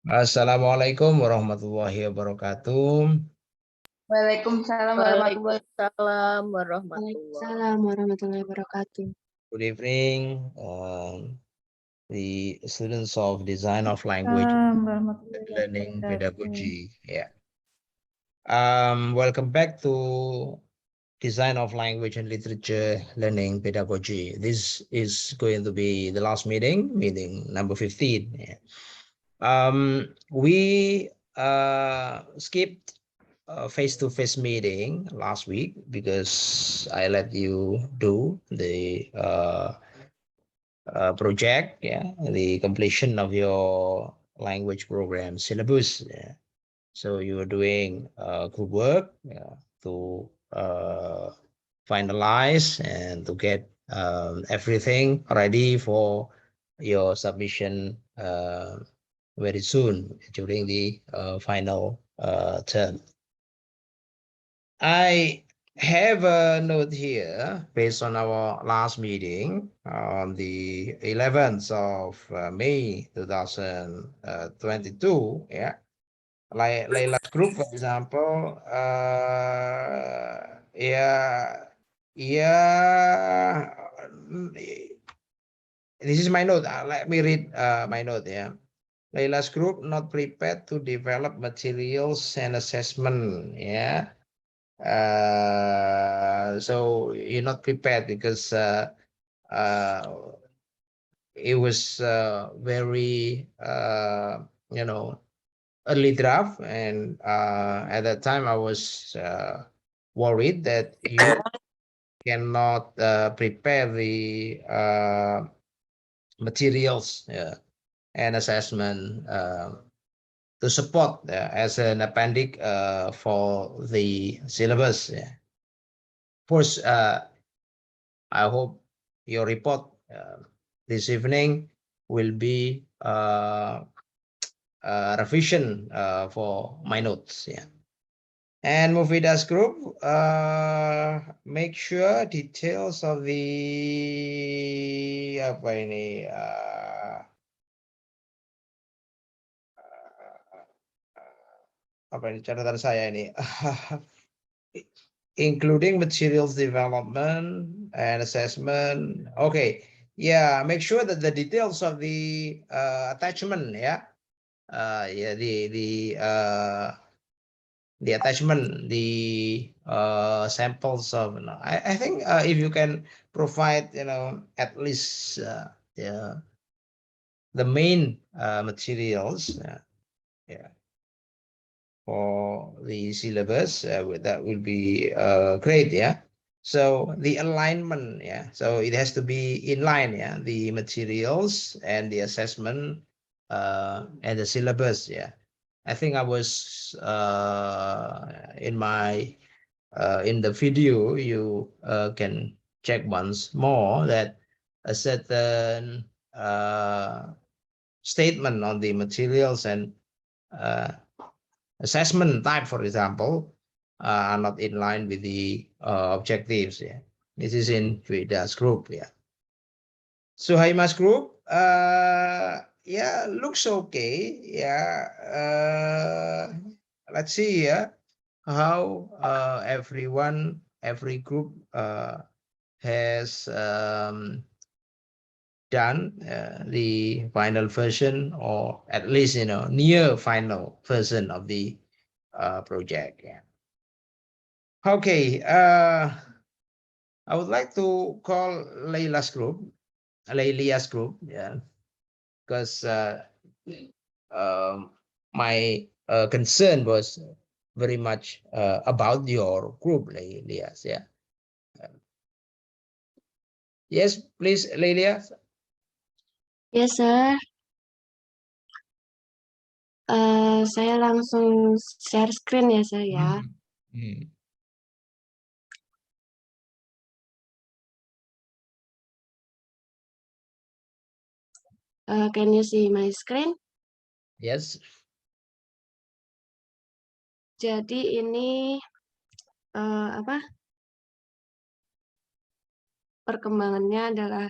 Assalamualaikum warahmatullahi wabarakatuh. Waalaikumsalam warahmatullahi Waalaikumsalam warahmatullahi wabarakatuh. Good evening, the students of Design of Language and Learning Pedagogy. Yeah. Welcome back to Design of Language and Literature Learning Pedagogy. This is going to be the last meeting number 15. Yeah. We skipped face-to-face meeting last week because I let you do the project, the completion of your language program syllabus. Yeah. So you are doing group work to finalize and to get everything ready for your submission very soon during the final term. I have a note here based on our last meeting on the 11th of May 2022. Yeah, Layla's group, for example. This is my note. Let me read my note. Yeah. Layla's group not prepared to develop materials and assessment. Yeah. So you're not prepared because it was very early draft, and at that time I was worried that you cannot prepare the materials and assessment to support as an appendix for the syllabus. Of course, I hope your report this evening will be revision for my notes. Yeah. And Mufida's group, make sure details of the apa ini apa ini catatan saya ini including materials development and assessment. Okay, yeah, make sure that the details of the attachment, the attachment, the samples of. I think if you can provide, at least the main materials, for the syllabus, that will be great. Yeah. So the alignment, so it has to be in line, the materials and the assessment and the syllabus. I think I was in the video. You can check once more that a certain statement on the materials and assessment type, for example, are not in line with the objectives. This is in Veda's group. Suhaima's group, looks okay. Let's see how every group has done the final version, or at least near final version of the project. Okay, I would like to call Layla's group, because my concern was very much about your group, Laylias. Yes, please, Laylia. Yes, sir. Saya langsung share screen ya, sir ya. Can you see my screen? Yes. Jadi ini perkembangannya adalah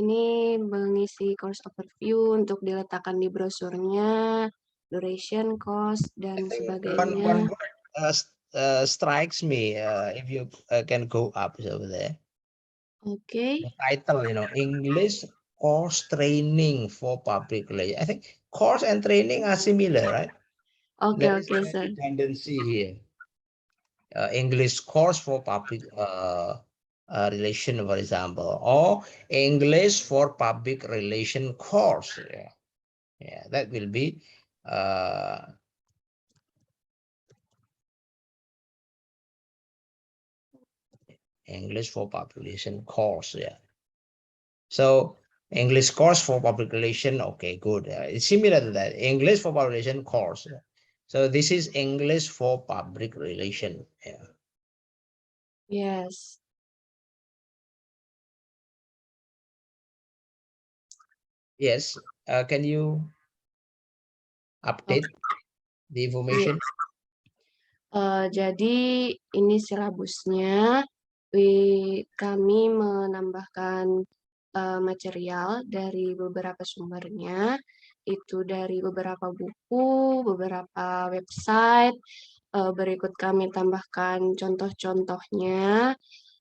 ini mengisi course overview untuk diletakkan di brosurnya, duration, cost, dan One sebagainya. word strikes me if you can go up over there. Oke. The title, English course training for public relation. I think course and training are similar, right? Oke, There is oke, no sir. redundancy here. English course for public relation, for example, or English for public relation course. Yeah, that will be English for population course. Yeah. So English course for public relation. Okay, good. It's similar to that. English for population course. So this is English for public relation. Yeah. Yes. Yes. Can you update the information? Jadi ini silabusnya. Kami menambahkan material dari beberapa sumbernya, itu dari beberapa buku, beberapa website. Berikut kami tambahkan contoh-contohnya,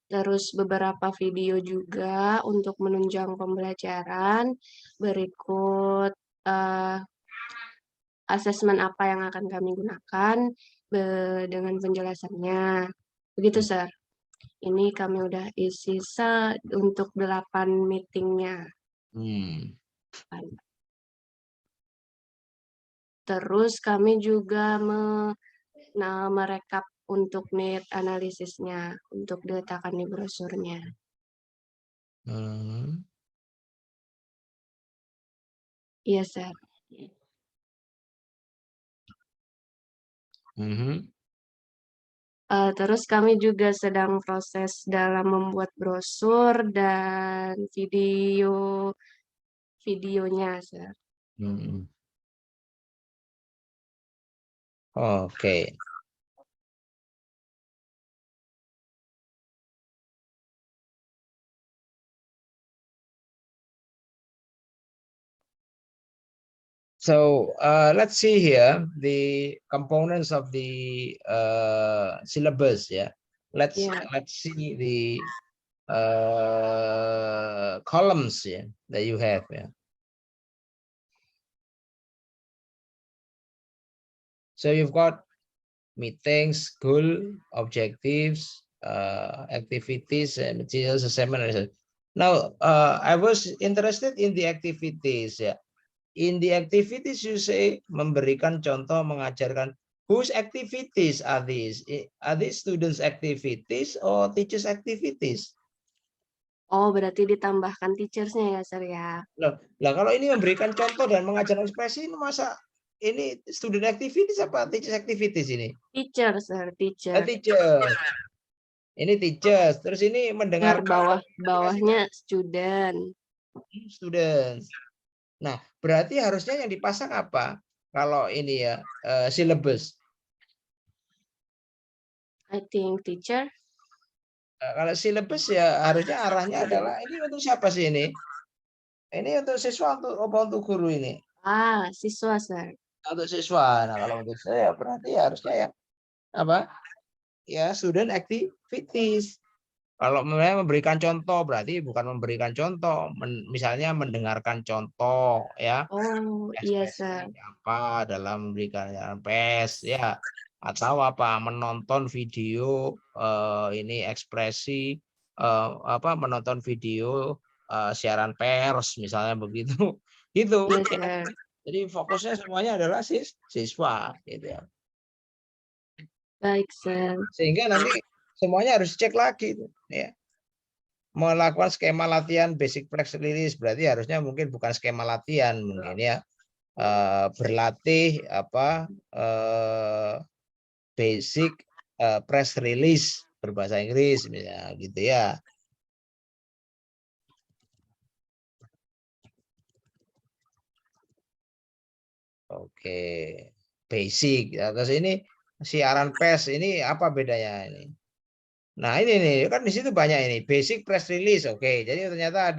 terus beberapa video juga untuk menunjang pembelajaran. Berikut asesmen apa yang akan kami gunakan dengan penjelasannya. Begitu, Sir. Ini kami udah isi untuk 8 meetingnya. Terus kami juga merekap untuk need analisisnya untuk diletakkan di brosurnya. Iya, Sir. Terus kami juga sedang proses dalam membuat brosur dan videonya, Sir. Okay. So let's see here the components of the syllabus. Yeah, let's see the columns that you have. Yeah. So you've got meetings, goal, objectives, activities, and materials, assignment. Now, I was interested in the activities. Yeah. In the activities, you say memberikan contoh, mengajarkan. Whose activities are these? Are these students' activities or teachers' activities? Oh, berarti ditambahkan teachers-nya ya, Sir ya? Lah, kalau ini memberikan contoh dan mengajarkan ekspresi, masa ini student activities apa teachers' activities ini? Teachers, Sir, teacher. Teachers. Ini teachers. Terus ini mendengarkan. Bawahnya student. Students. Nah, berarti harusnya yang dipasang apa? Kalau ini ya, syllabus. I think teacher. Kalau syllabus ya harusnya arahnya adalah ini untuk siapa sih ini? Ini untuk siswa untuk guru ini? Siswa, Sir. Untuk siswa. Nah, kalau untuk saya berarti harusnya ya apa? Ya, student activities. Kalau memberikan contoh berarti bukan memberikan contoh, misalnya mendengarkan contoh ya. Oh, iya, Sir. Apa dalam memberikan PES ya, atau apa menonton video ini ekspresi menonton video siaran pers misalnya begitu. Gitu. Yes, Jadi fokusnya semuanya adalah siswa gitu ya. Baik, Sir. Sehingga nanti semuanya harus cek lagi ya. Melakukan skema latihan basic press release berarti harusnya mungkin bukan skema latihan mungkin ya. Berlatih basic press release berbahasa Inggris misalnya gitu ya. Oke, basic. Terus ini siaran pers ini apa bedanya ini? Nah, ini nih kan di situ banyak ini basic press release. Oke, jadi ternyata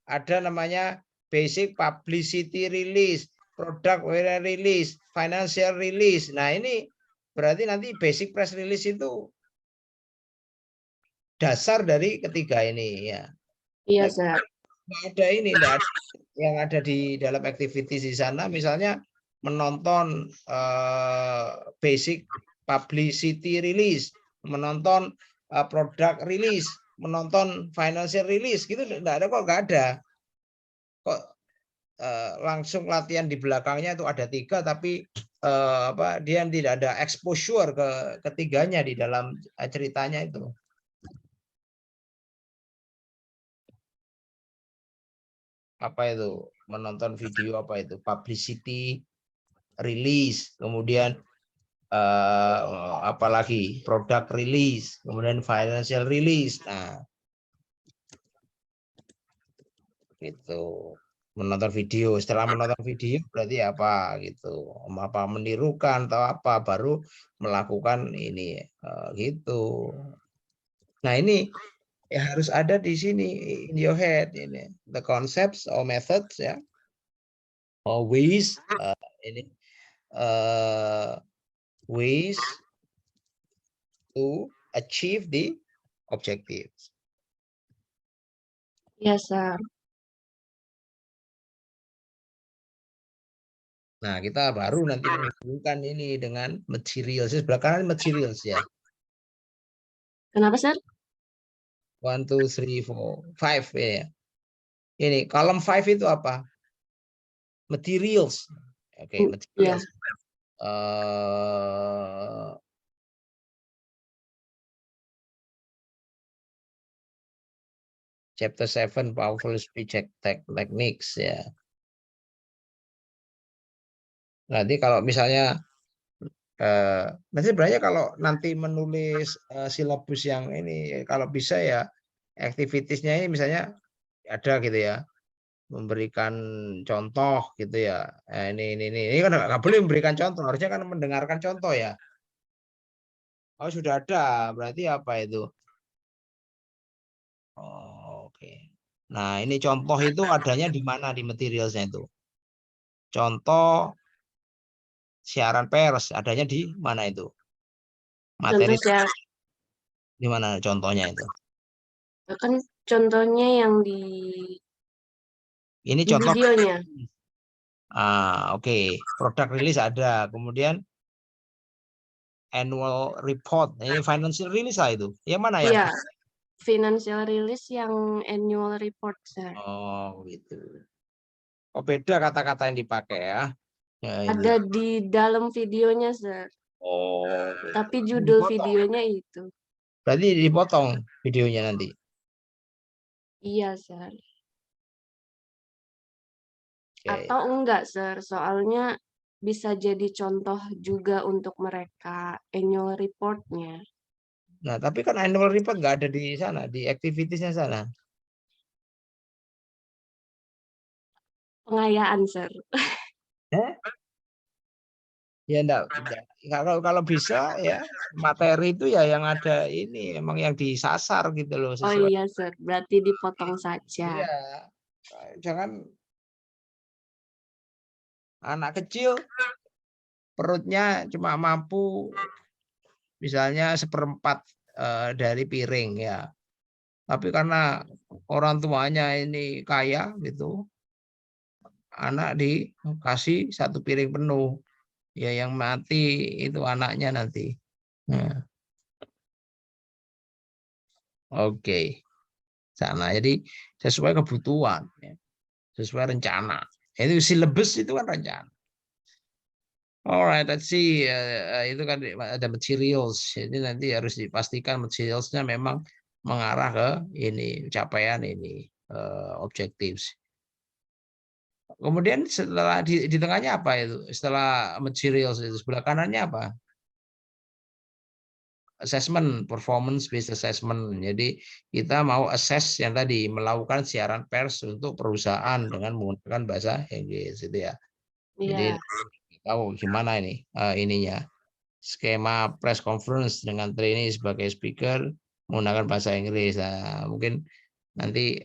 ada namanya basic publicity release, product release, financial release. Nah, ini berarti nanti basic press release itu dasar dari ketiga ini ya. Iya, Sir. Nggak ada ini, nggak ada yang ada di dalam activities di sana, misalnya menonton basic publicity release, menonton product release, menonton financial release, gitu nggak ada kok, nggak ada kok. Langsung latihan di belakangnya itu ada 3, tapi dia tidak ada exposure ke ketiganya di dalam ceritanya itu. Apa itu menonton video, apa itu publicity release, kemudian apalagi product release, kemudian financial release. Nah, gitu. Menonton video, setelah menonton video berarti apa gitu, apa menirukan atau apa, baru melakukan ini gitu. Nah, ini harus ada di sini in your head ini, the concepts or methods ya, or ways ini ways to achieve the objectives. Yes, Sir. Nah, kita baru nanti menghubungkan ini dengan materials. Sebelah kanan materials ya. Kenapa, Sir? 1, 2, 3, 4, 5 ya. Ini column 5 itu apa? Materials. Oke, materials. Chapter 7 powerful speech techniques ya. Nanti kalau misalnya nanti sebenarnya kalau nanti menulis silabus yang ini, kalau bisa ya activitiesnya ini misalnya ada gitu ya, memberikan contoh gitu ya. Ini kan nggak boleh memberikan contoh, harusnya kan mendengarkan contoh ya. Oh, sudah ada, berarti apa itu? Oh, oke. Nah, ini contoh itu adanya di mana di materialsnya itu? Contoh siaran pers adanya di mana itu? Materi di mana contohnya itu? Kan contohnya yang Ini contoh videonya. Oke. Product release ada, kemudian annual report. Ini financial release lah itu. Yang mana ya? Iya, financial release yang annual report, Sir. Oh, gitu. Oh, beda kata-kata yang dipakai ya. Ada di dalam videonya, Sir. Oh, tapi judul videonya itu. Berarti dipotong videonya nanti. Iya, Sir. Okay. Atau enggak, Sir? Soalnya bisa jadi contoh juga untuk mereka annual report-nya. Nah, tapi kan annual report nggak ada di sana, di activities-nya sana. Pengayaan, Sir. Ya enggak. Kalau bisa ya materi itu ya yang ada ini emang yang disasar gitu loh. Oh iya, Sir. Berarti dipotong saja. Iya. Jangan anak kecil perutnya cuma mampu misalnya 1/4 dari piring ya. Tapi karena orang tuanya ini kaya gitu, anak dikasih 1 piring penuh. Ya yang mati itu anaknya nanti. Nah. Oke. Sana. Jadi sesuai kebutuhan, ya. Sesuai rencana. Itu silabus itu kan rencana. Alright, let's see. Itu kan ada materials. Jadi nanti harus dipastikan materialsnya memang mengarah ke ini capaian ini objectives. Kemudian setelah di tengahnya apa itu? Setelah materials itu sebelah kanannya apa? Assessment, performance based assessment. Jadi kita mau assess yang tadi, melakukan siaran pers untuk perusahaan dengan menggunakan bahasa Inggris itu ya. Jadi tahu gimana ini ininya. Skema press conference dengan trainee sebagai speaker menggunakan bahasa Inggris. Nah, mungkin nanti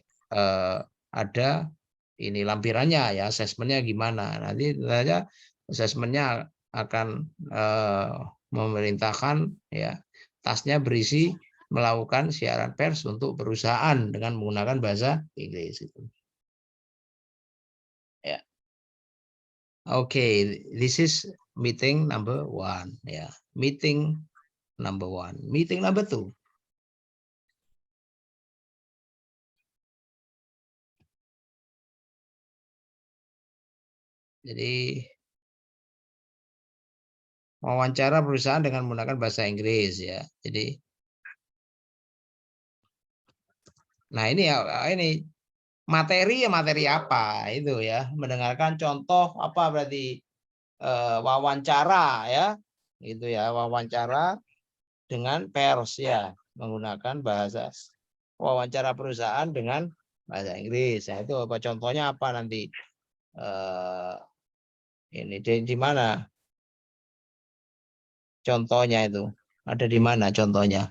ada ini lampirannya ya, asesmennya gimana. Nanti saja asesmennya akan memerintahkan ya tasnya berisi melakukan siaran pers untuk perusahaan dengan menggunakan bahasa Inggris itu. Ya. Okay, this is meeting number 1 ya. Meeting number 1. Meeting number 2. Jadi wawancara perusahaan dengan menggunakan bahasa Inggris ya. Jadi nah ini ya ini materi ya materi apa itu ya, mendengarkan contoh apa berarti wawancara ya. Itu ya, wawancara dengan pers ya, menggunakan bahasa wawancara perusahaan dengan bahasa Inggris. Nah, itu apa contohnya apa nanti ini di mana contohnya itu? Ada di mana contohnya?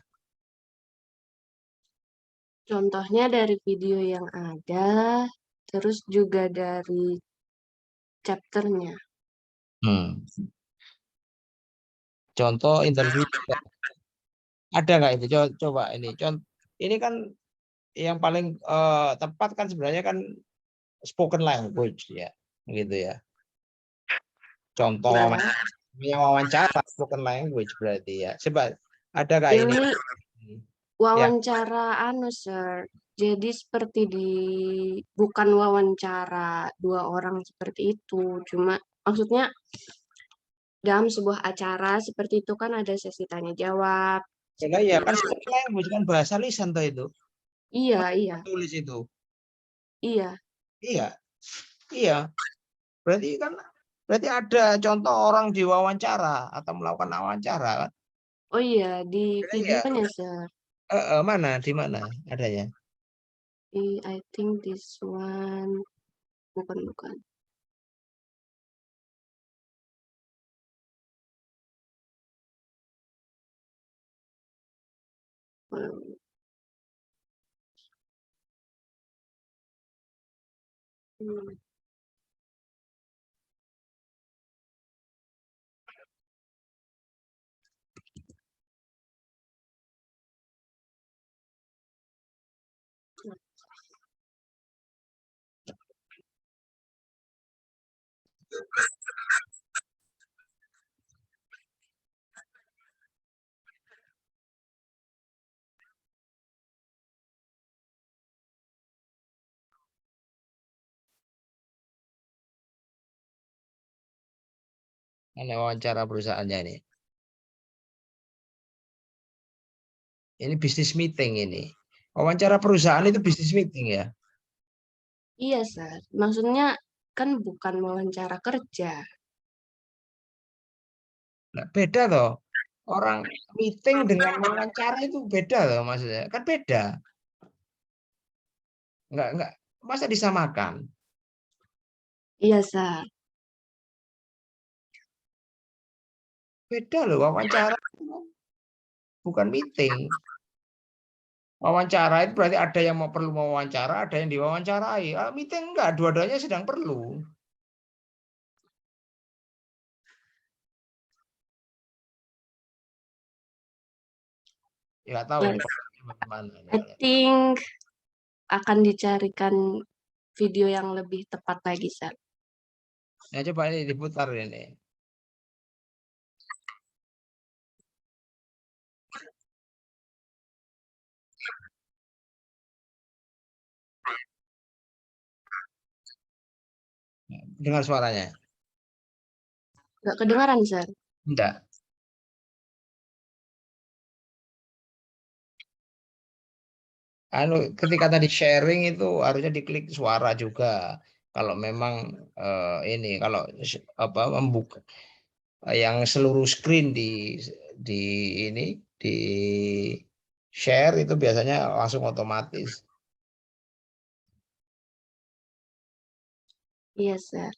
Contohnya dari video yang ada, terus juga dari chapternya. Contoh interview ada nggak itu? Coba ini ini kan yang paling tepat kan sebenarnya kan spoken language ya, gitu ya. Contoh wawancara spoken language berarti ya. Coba ada nggak ini? Ya. Wawancara Sir. Jadi seperti bukan wawancara 2 orang seperti itu, cuma maksudnya dalam sebuah acara seperti itu kan ada sesi tanya jawab. Ya kan spoken language kan bahasa lisan tuh itu. Iya. Tulis itu. Iya. Iya. Berarti ada contoh orang diwawancara atau melakukan wawancara kan? Oh iya, di videonya, Sir. Mana? Di mana adanya? I think this one. Bukan. Ini wawancara perusahaannya ini. Ini bisnis meeting ini. Wawancara perusahaan itu bisnis meeting ya? Iya, Sir. Maksudnya kan bukan wawancara kerja. Nah, beda toh. Orang meeting dengan wawancara itu beda loh maksudnya. Kan beda. Enggak. Masa disamakan? Iya, Sir. Beda loh, wawancara bukan meeting. Wawancara itu berarti ada yang perlu mewawancara, ada yang diwawancarai. Meeting enggak, dua-duanya sedang perlu. Ya tahu Yes. bagaimana. I think akan dicarikan video yang lebih tepat lagi, Sir. Ya coba ini diputar ini. Dengar suaranya? Nggak kedengaran, Sir. Enggak. Ketika tadi sharing itu harusnya diklik suara juga. Kalau memang ini kalau apa membuka yang seluruh screen di ini di share itu biasanya langsung otomatis. Iya, Sir.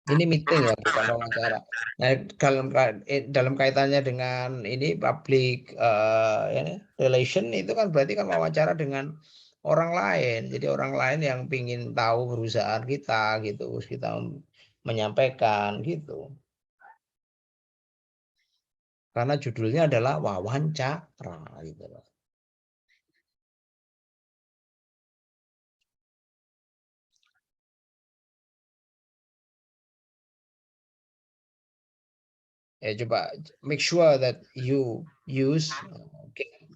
Ini meeting ya, bukan wawancara. Nah, dalam kaitannya dengan ini public relation itu kan berarti kan wawancara dengan orang lain. Jadi orang lain yang ingin tahu perusahaan kita gitu, terus kita menyampaikan gitu. Karena judulnya adalah wawancara gitu loh. Ya coba make sure that you use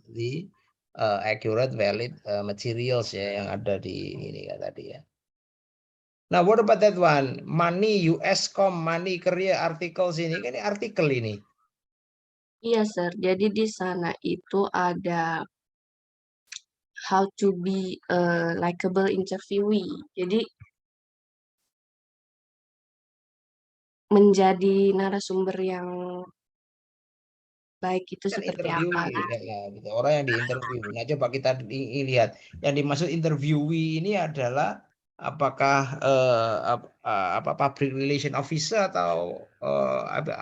the accurate valid materials ya yang ada di ini ya tadi ya. Nah, what about that one? Money, US.com, money, career, articles ini kan ini artikel ini. Iya, Sir. Jadi di sana itu ada how to be a likable interviewee. Jadi menjadi narasumber yang baik itu Kan seperti interviewee apa? ya, gitu. Orang yang diinterview. Nah, coba kita lihat yang dimaksud interviewee ini adalah apakah apa public relation officer atau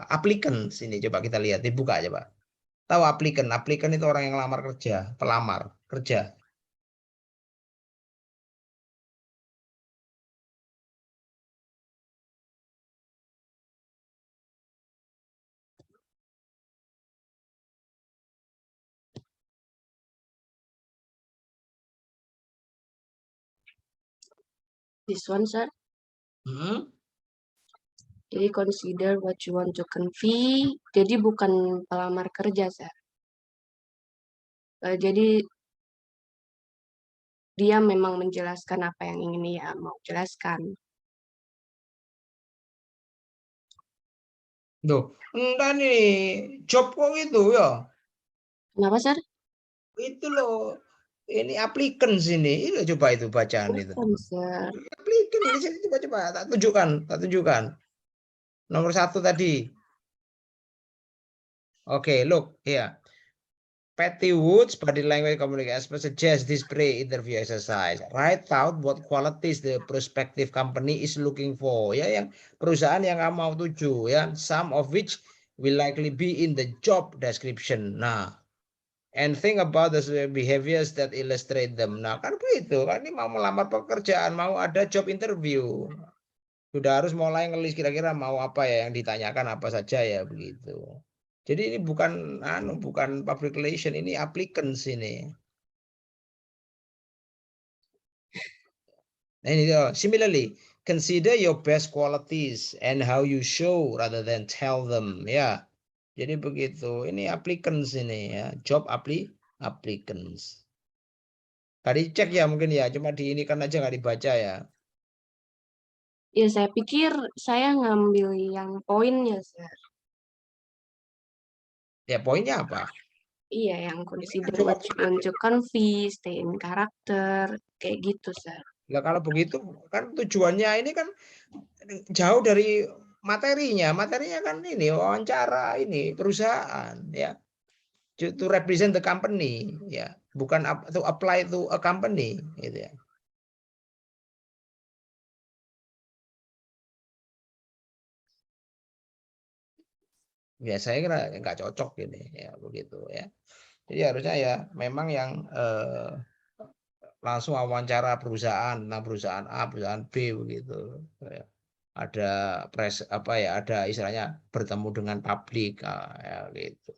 applicants ini coba kita lihat dibuka coba. Tahu applicant? Applicant itu orang yang lamar kerja, pelamar kerja. This one, Sir. Hmm? Jadi consider what you want to convey. Jadi bukan pelamar kerja, Sir. Jadi dia memang menjelaskan apa yang ingin dia mau jelaskan. Duh, enggak nih, job kok itu ya. Kenapa, Sir? Itu loh, ini applicants ini coba itu bacaan itu. Bukan, Sir. Applicant ini sini coba tak tunjukkan. Nomor 1 tadi. Oke, look here. Patty Woods, body language communication expert, suggests this pre-interview exercise. Write out what qualities the prospective company is looking for. Ya, yang perusahaan yang kamu mau tuju, ya. Some of which will likely be in the job description. Nah, and think about the behaviors that illustrate them. Nah, kan begitu. Kan ini mau melamar pekerjaan, mau ada job interview. Sudah harus mulai ngelis kira-kira mau apa ya yang ditanyakan apa saja ya begitu. Jadi ini bukan public relation, ini applicants ini. Nah, ini similarly, consider your best qualities and how you show rather than tell them ya. Jadi begitu. Ini applicants ini ya, job applicants. Tadi cek ya mungkin ya, cuma di ini kan aja nggak dibaca ya. Ya, saya pikir saya ngambil yang poinnya, Sir. Ya poinnya apa? Iya, yang consider Coba what you want to convey, stay in character, kayak gitu, Sir. Nah, kalau begitu kan tujuannya ini kan jauh dari materinya. Materinya kan ini wawancara ini perusahaan ya. To represent the company ya, bukan to apply to a company gitu ya. Ya saya kira nggak cocok ini ya begitu ya. Jadi harusnya ya memang yang langsung wawancara perusahaan tentang perusahaan A, perusahaan B begitu. Ya. Ada ada istilahnya bertemu dengan publik ya gitu.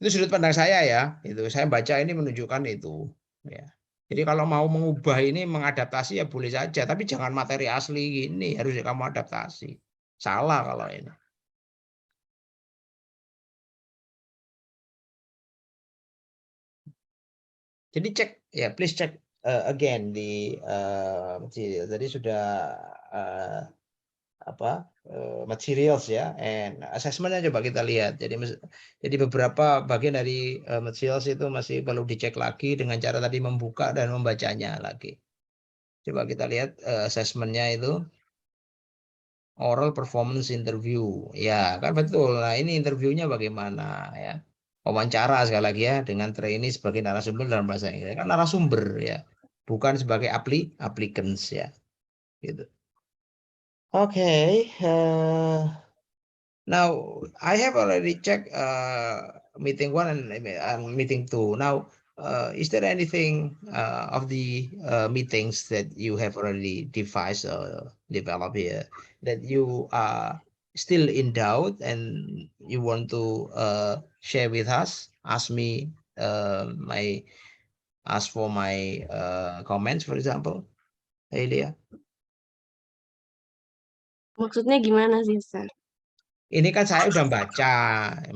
Itu sudut pandang saya ya, itu saya baca ini menunjukkan itu ya. Jadi kalau mau mengubah ini mengadaptasi ya boleh saja, tapi jangan materi asli gini, harus kamu adaptasi. Salah kalau ini. Jadi cek ya, please cek again di material. Tadi sudah materials ya, and assessmentnya coba kita lihat. Jadi beberapa bagian dari materials itu masih perlu dicek lagi dengan cara tadi membuka dan membacanya lagi. Coba kita lihat assessmentnya itu oral performance interview. Ya kan betul. Nah ini interviewnya bagaimana ya? Wawancara sekali lagi ya dengan trainee sebagai narasumber dalam bahasa Inggris. Kan narasumber ya, bukan sebagai applicants ya. Gitu. Okay. Now I have already checked meeting 1 and meeting 2. Now, is there anything of the meetings that you have already devised or developed here that you are still in doubt and you want to share with us? Ask me ask for my comments, for example, Elia. Maksudnya gimana sih, Sir? Ini kan saya udah baca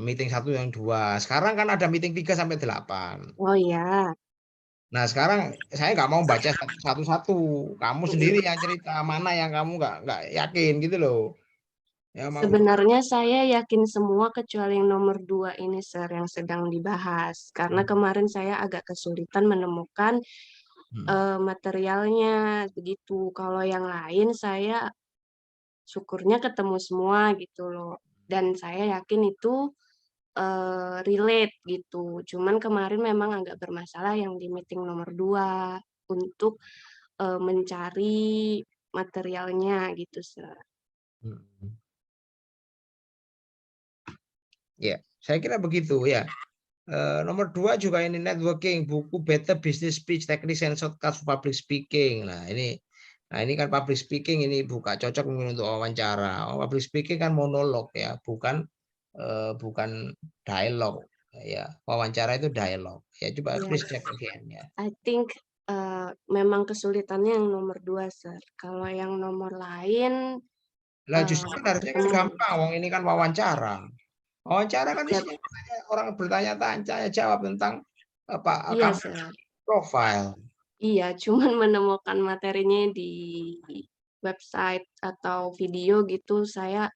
meeting 1 yang 2. Sekarang kan ada meeting 3 sampai 8. Oh ya, Nah, sekarang saya nggak mau baca satu-satu. Kamu sendiri yang cerita mana yang kamu nggak yakin gitu loh. Ya mau. sebenarnya saya yakin semua kecuali yang nomor 2 ini, Sir, yang sedang dibahas. Karena kemarin saya agak kesulitan menemukan materialnya begitu. Kalau yang lain saya syukurnya ketemu semua gitu loh. Dan saya yakin itu relate gitu. Cuman kemarin memang agak bermasalah yang di meeting nomor 2 untuk mencari materialnya gitu, Sir. Ya, saya kira begitu ya. Nomor 2 juga ini networking, buku Better Business Speech, Techniques and Shortcuts Public Speaking. Nah, ini kan public speaking ini buka cocok mungkin untuk wawancara. Public speaking kan monolog ya, bukan dialog ya. Wawancara itu dialog. Ya coba please check again ya. I think memang kesulitannya yang nomor 2, Sir. Kalau yang nomor lain Lah justru harusnya kan gampang, wong ini kan wawancara. Wawancara kan isinya orang bertanya-tanya jawab tentang apa iya, Sir. profile. Iya, cuman menemukan materinya di website atau video gitu saya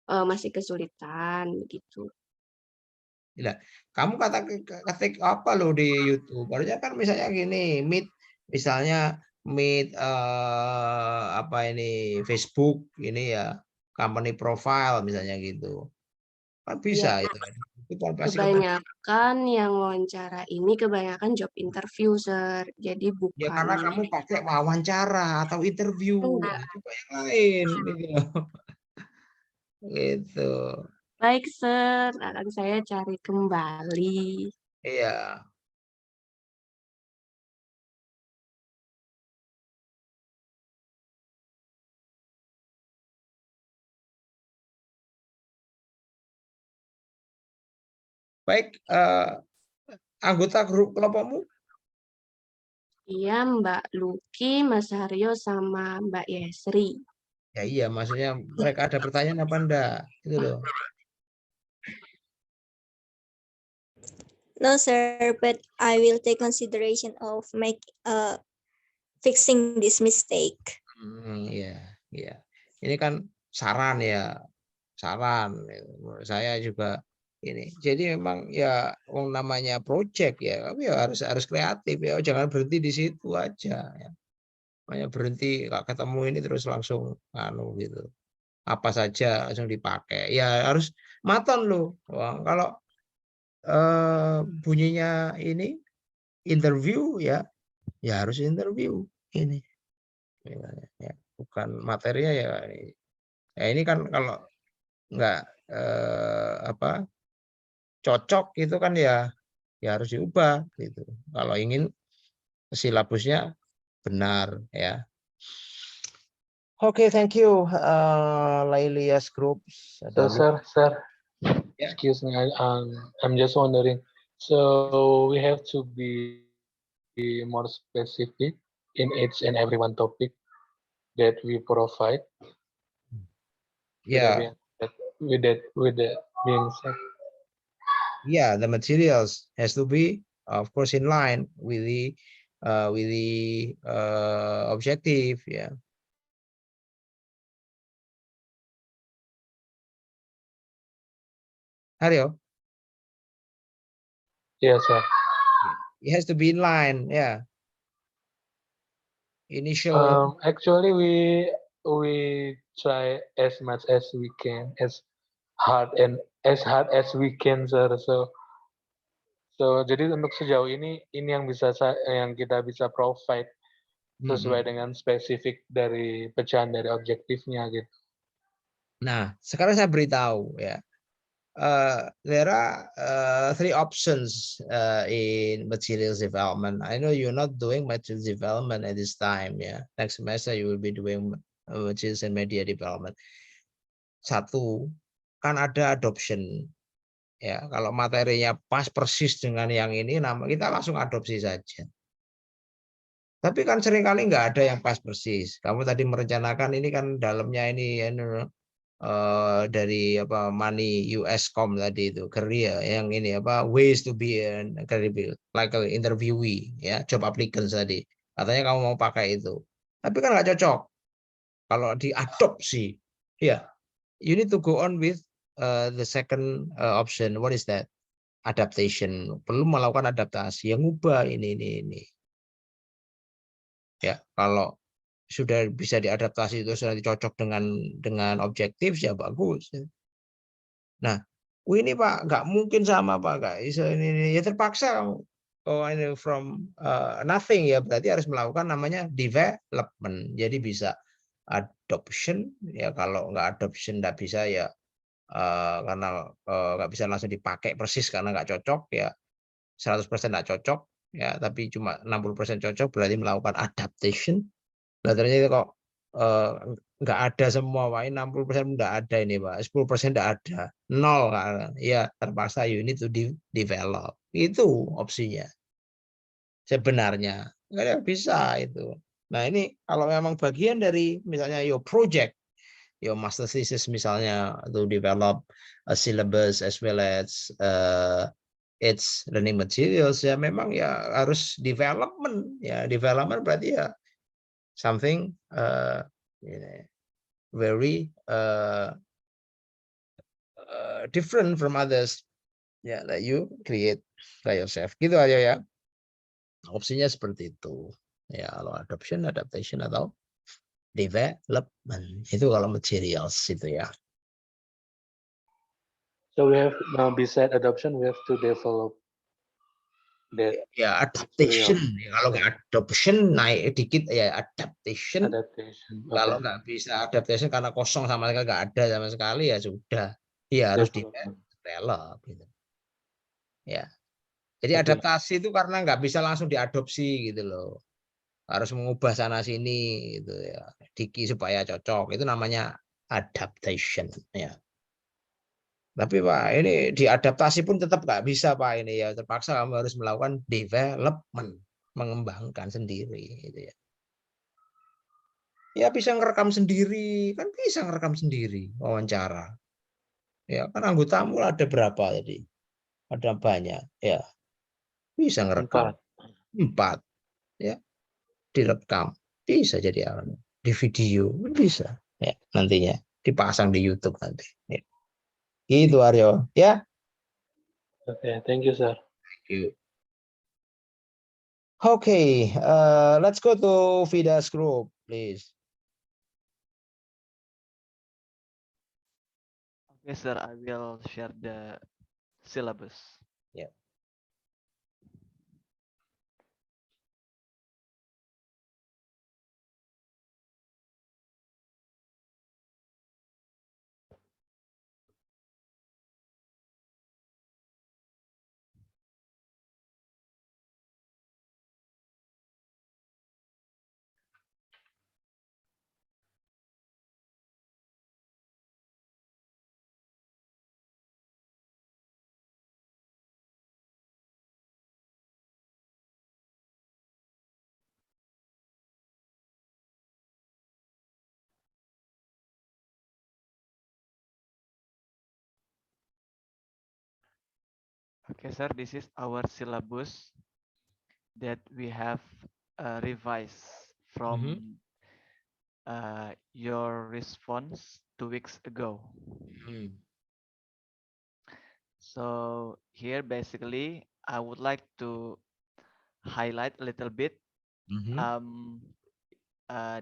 masih kesulitan gitu. Nah, kamu ketik apa loh di YouTube? Harusnya kan misalnya gini, misalnya apa ini Facebook ini ya company profile misalnya gitu. Kan bisa Ya, itu. Itu pasti kebanyakan yang wawancara ini kebanyakan job interview, Sir. Jadi ya bukan karena kamu pakai wawancara atau interview. enggak. Coba yang lain gitu. Gitu. Baik, Sir. Akan saya cari kembali. Iya. Baik, anggota grup kelompokmu? Iya, Mbak Luki, Mas Haryo, sama Mbak Yesri. Ya iya, maksudnya mereka ada pertanyaan apa enggak? Itu loh. No, sir, but I will take consideration of fixing this mistake. Iya, iya. Ini kan saran ya, saran. Menurut saya juga ini. Jadi memang ya namanya project ya, tapi ya harus kreatif ya. Jangan berhenti di situ aja ya. Makanya berhenti nggak ketemu ini terus langsung gitu. Apa saja langsung dipakai. Ya harus maton loh. Wah, kalau bunyinya ini interview ya harus interview ini. Ya, bukan materinya ya. Ya ini kan kalau nggak cocok itu kan ya harus diubah gitu. Kalau ingin silabusnya benar ya. Oke, thank you, Lailias Group. So, sir, Yeah. excuse me, I'm just wondering. So we have to be more specific in each and every one topic that we provide. Yeah. With that being said. Yeah, the materials has to be, of course, in line with the objective. Yeah. Haryo? Yes, sir. It has to be in line. Yeah. Initial. Actually, we try as much as we can, as hard as we can, sir. So jadi untuk sejauh ini yang kita bisa provide sesuai dengan spesifik dari pecahan dari objektifnya gitu. Nah, sekarang saya beritahu ya. There are three options in materials development. I know you're not doing materials development at this time, ya. Next semester you will be doing materials and media development. Satu, kan ada adoption. Ya, kalau materinya pas persis dengan yang ini, kita langsung adopsi saja. Tapi kan seringkali nggak ada yang pas persis. Kamu tadi merencanakan ini kan dalamnya ini dari apa money UScom tadi itu career yang ini apa ways to be credible like a interviewee ya job applicants tadi katanya kamu mau pakai itu tapi kan nggak cocok kalau diadopsi ya you need to go on with the second option. What is that? Adaptation. Perlu melakukan adaptasi yang ubah ini ya kalau sudah bisa diadaptasi itu sudah cocok dengan objektif ya bagus. Nah, ini Pak nggak mungkin sama Pak Kak. Ini ya terpaksa kamu. Oh ini from nothing ya berarti harus melakukan namanya development. Jadi bisa adoption ya kalau nggak adoption nggak bisa ya karena nggak bisa langsung dipakai persis karena nggak cocok ya 100% nggak cocok ya tapi cuma 60% cocok berarti melakukan adaptation. Nah, ternyata kok nggak ada semua, Pak. Ini 60% nggak ada ini, Pak. 10% nggak ada. 0 kan. Ya, terpaksa you need to develop. Itu opsinya. Sebenarnya. Nggak bisa itu. Nah, ini kalau memang bagian dari misalnya your project, your master thesis misalnya to develop a syllabus as well as its learning materials ya memang ya harus development ya development berarti ya something very different from others ya that you create by yourself gitu aja ya opsinya seperti itu ya kalau adoption adaptation atau development itu kalau materials itu ya. So we have beside adoption we have to develop that Ya adaptation ya, kalau nggak adoption naik dikit ya adaptation. adaptation. Kalau nggak bisa adaptation karena kosong sama sekali nggak ada sama sekali ya sudah ya harus develop gitu ya jadi adaptasi itu karena nggak bisa langsung diadopsi gitu loh harus mengubah sana sini gitu ya dikit supaya cocok itu namanya adaptation ya tapi Pak ini diadaptasi pun tetap nggak bisa Pak ini ya terpaksa kamu harus melakukan development mengembangkan sendiri gitu ya. Ya bisa ngerekam sendiri, kan bisa ngerekam sendiri wawancara. Ya kan anggotamu ada berapa tadi? Ada banyak, ya bisa ngerekam. 4, ya direkam, bisa jadi di video bisa, ya nantinya dipasang di YouTube nanti. Ya. Gitu Aryo, ya. Okay, thank you, sir. Thank you. Okay, let's go to Vida's group, please. Okay, sir, I will share the syllabus. Yeah. Okay, sir, this is our syllabus that we have revised from your response 2 weeks ago. So here basically I would like to highlight a little bit.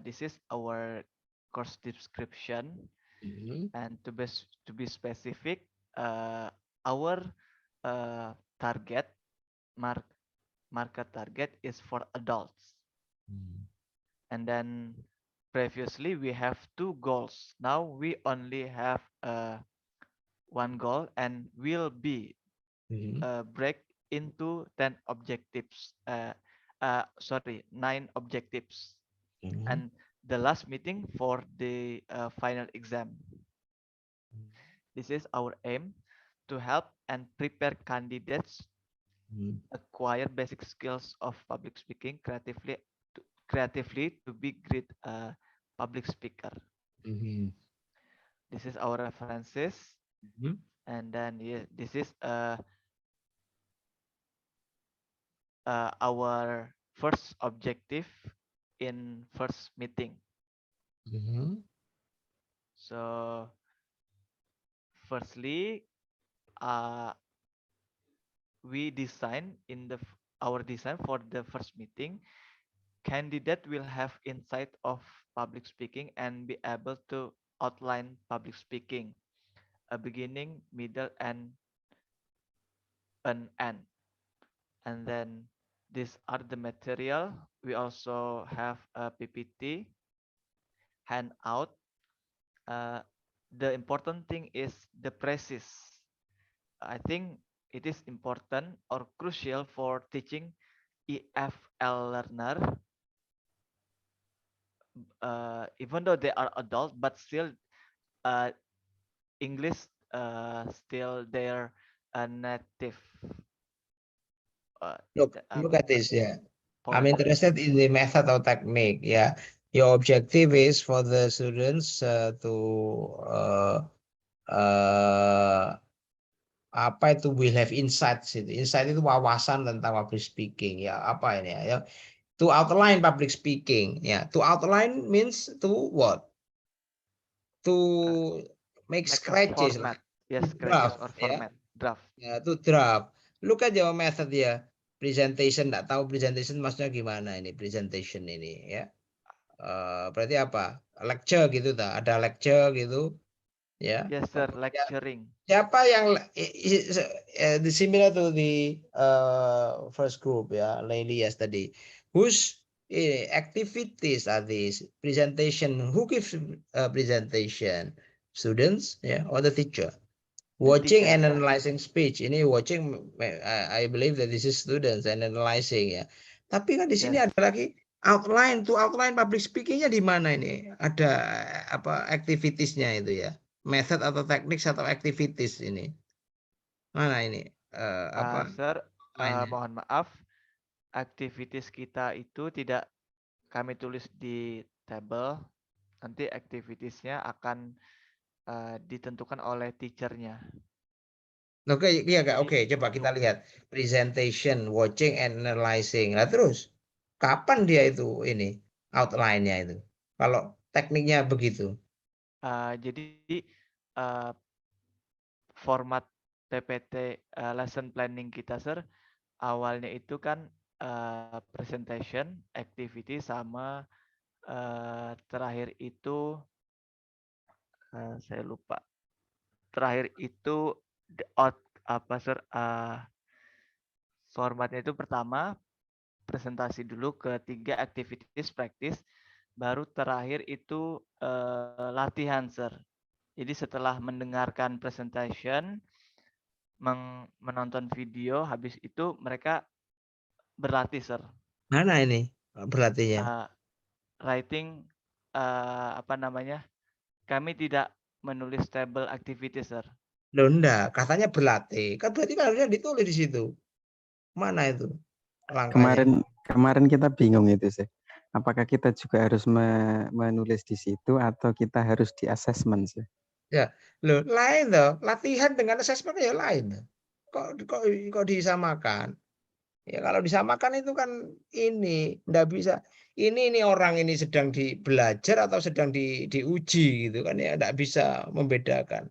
This is our course description, and to be specific, our target market target is for adults. And then previously we have 2 goals. Now we only have 1 goal, and will be break into 10 objectives. Sorry, 9 objectives. And the last meeting for the final exam. This is our aim, to help and prepare candidates acquire basic skills of public speaking creatively to be great public speaker. This is our references. And then this is our first objective in first meeting. So firstly, we design our design for the first meeting. Candidate will have insight of public speaking and be able to outline public speaking, a beginning, middle, and an end. And then these are the material. We also have a PPT, handout. The important thing is the practice. I think it is important or crucial for teaching EFL learner, even though they are adults, but still English still their native. Look at this, yeah. I'm Foreign interested in the method or technique. Yeah, your objective is for the students to apa itu will have insights itu. Insight itu wawasan tentang public speaking. Ya, apa ini ya? To outline public speaking. Ya, to outline means to what? To make scratches, format. like Yes, to scratches draft, or ya. format. Draft. Ya, to draft. Look at your method ya. Presentation, nggak tahu presentation maksudnya gimana ini presentation ini ya. Berarti apa? Lecture gitu dah. Ada lecture gitu ya. Yes, sir. Lecturing. Siapa yang similar to the first group ya, Laili yesterday. Whose activities are these? Presentation. Who gives presentation? Students ya, or the teacher? Watching teacher. and analyzing speech. Ini watching, I believe that this is students and analyzing ya. Tapi kan di sini Yes. ada lagi outline. To outline public speakingnya di mana ini? Ada apa activitiesnya itu ya? Method atau teknik atau activities ini? Mana ini? Apa? Sir, Lainnya. mohon maaf, aktivitas kita itu tidak kami tulis di tabel. Nanti aktivitasnya akan ditentukan oleh teachernya. Oke, iya Kak. Oke, coba kita lihat presentation, watching and analyzing. Nah, terus kapan dia itu ini outline-nya itu? Kalau tekniknya begitu. Jadi format PPT lesson planning kita, sir, awalnya itu kan presentation, activity, sama terakhir itu saya lupa. Terakhir itu formatnya itu pertama presentasi dulu, ketiga activities practice, baru terakhir itu latihan, sir. Jadi setelah mendengarkan presentation, menonton video, habis itu mereka berlatih, sir. Mana ini berlatihnya? Writing apa namanya? Kami tidak menulis table activity, sir. Loh, enggak, katanya berlatih. Kan berarti kan harusnya ditulis di situ. Mana itu langkahnya? Kemarin kita bingung itu sih. Apakah kita juga harus menulis di situ atau kita harus di assessment sih? Ya, loh, lain loh. Latihan dengan assessment ya lain. Kok disamakan? Ya kalau disamakan itu kan ini enggak bisa. Ini orang ini sedang belajar atau sedang diuji gitu kan ya, enggak bisa membedakan.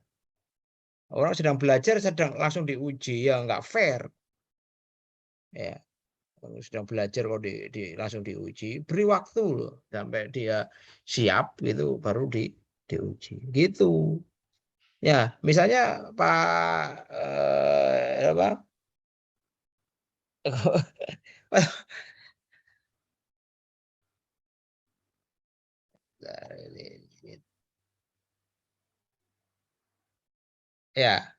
Orang sedang belajar sedang langsung diuji ya enggak fair. Ya. Sedang belajar kok langsung diuji, beri waktu loh sampai dia siap gitu baru diuji. Gitu. Ya, misalnya Pak apa? Nah, ini. Ya,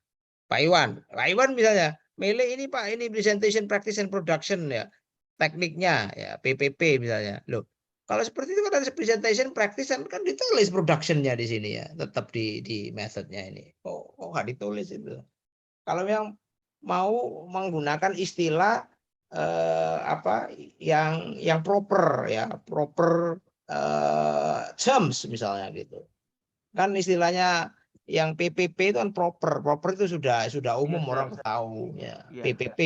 Pak Iwan. Pak Iwan misalnya, milih ini Pak, ini presentation practice and production ya. Tekniknya ya, PPP misalnya. Loh, kalau seperti itu kan ada presentation practice kan ditulis productionnya di sini ya, tetap di methodnya ini. Oh, nggak ditulis itu. Kalau yang mau menggunakan istilah apa yang proper ya, proper terms misalnya gitu. Kan istilahnya yang PPP itu kan proper itu sudah umum Yes, orang sir. tahu ya. Yeah. PPP,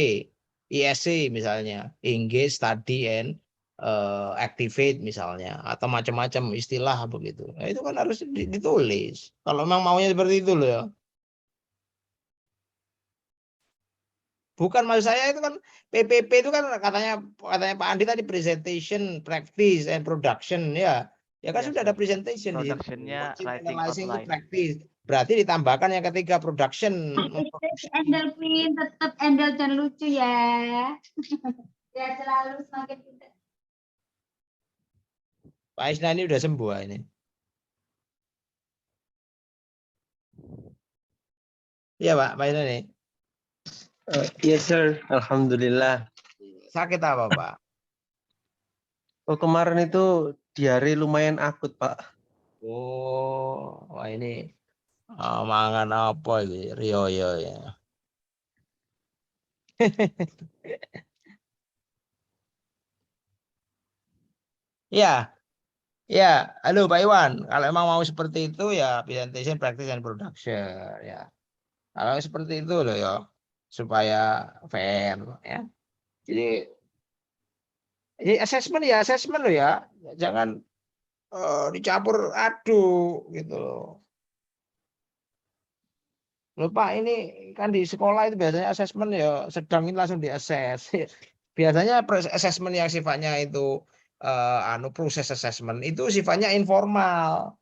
ISC misalnya, engage, study and activate misalnya, atau macam-macam istilah begitu. Nah, itu kan harus ditulis. Kalau memang maunya seperti itu loh ya. Bukan, maksud saya itu kan PPP itu kan katanya Pak Andi tadi presentation, practice and production ya. Ya kan Yes, sudah ada sir. presentation di situ. Productionnya Watching, writing analyzing itu outline. practice. Berarti ditambahkan yang ketiga production. Endel Queen, tetap Endel dan lucu ya. Ya selalu semakin pintar. Pak Isna ini udah sembuh ini. Iya Pak Isna ini. Yes sir, alhamdulillah. Sakit apa Pak? Oh kemarin itu diare lumayan akut Pak. Oh, wah ini mangan apa ini? Rio ya. Ya, ya, halo Pak Iwan. Kalau emang mau seperti itu ya presentation, practice, and production ya. Kalau seperti itu loh ya, supaya fair ya. Jadi assessment ya assessment loh ya. Jangan dicampur aduk gitu loh. Loh Pak, ini kan di sekolah itu biasanya assessment ya sedang ini langsung diakses. Biasanya assessment yang sifatnya itu proses assessment itu sifatnya informal.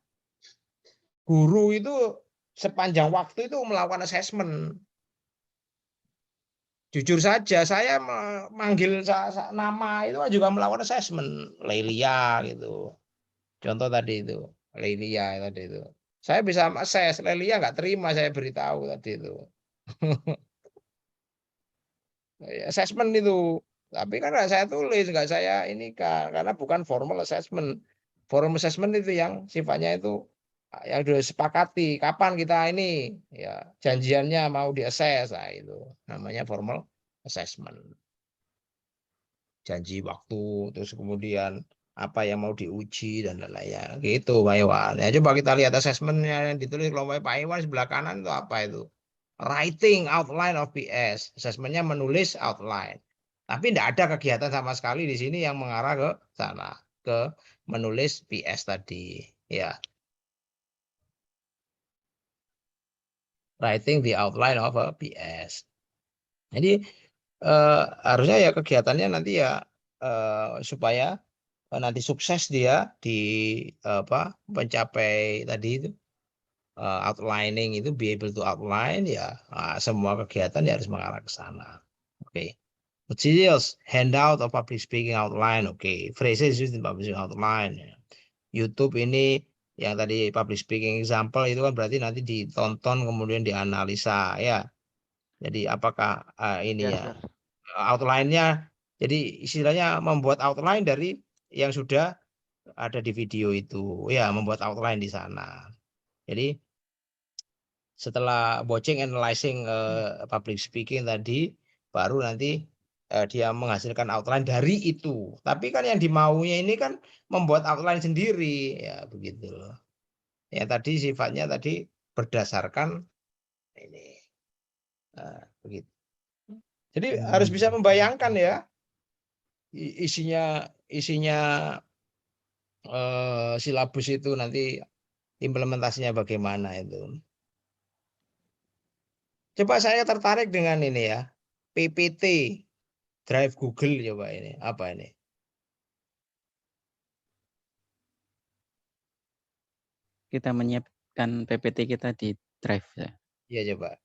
Guru itu sepanjang waktu itu melakukan assessment. Jujur saja saya memanggil nama itu juga melakukan assessment. Lelia gitu. Contoh tadi itu, Lelia tadi itu. Saya bisa akses, Lelia nggak terima saya beritahu tadi itu. Assessment itu. Tapi kan nggak saya tulis, nggak saya ini karena bukan formal assessment. Formal assessment itu yang sifatnya itu yang sudah disepakati. Kapan kita ini ya janjiannya mau diakses, nah itu namanya formal assessment. Janji waktu, terus kemudian apa yang mau diuji dan lain-lain gitu Pak Iwan. Ya coba kita lihat asesmennya yang ditulis kelompok Pak Iwan sebelah kanan itu apa itu? Writing outline of PS. Asesmennya menulis outline. Tapi tidak ada kegiatan sama sekali di sini yang mengarah ke sana, ke menulis PS tadi. Ya, writing the outline of a PS. Jadi harusnya ya kegiatannya nanti ya supaya nanti sukses dia di mencapai tadi itu outlining itu be able to outline ya semua kegiatan ya harus mengarah ke sana. Oke. Materials, handout of public speaking outline. Oke. Phrases used in public speaking outline. Ya. YouTube ini yang tadi public speaking example itu kan berarti nanti ditonton kemudian dianalisa ya. Jadi apakah ini Yes, ya sir. outline-nya jadi istilahnya membuat outline dari yang sudah ada di video itu ya, membuat outline di sana. Jadi setelah watching analyzing public speaking tadi baru nanti dia menghasilkan outline dari itu. Tapi kan yang dimaunya ini kan membuat outline sendiri ya begitu. Yang tadi sifatnya tadi berdasarkan ini begitu. Jadi harus bisa membayangkan ya isinya silabus itu nanti implementasinya bagaimana itu. Coba saya tertarik dengan ini ya, PPT, Drive Google coba ini, apa ini? Kita menyiapkan PPT kita di Drive ya. Iya coba.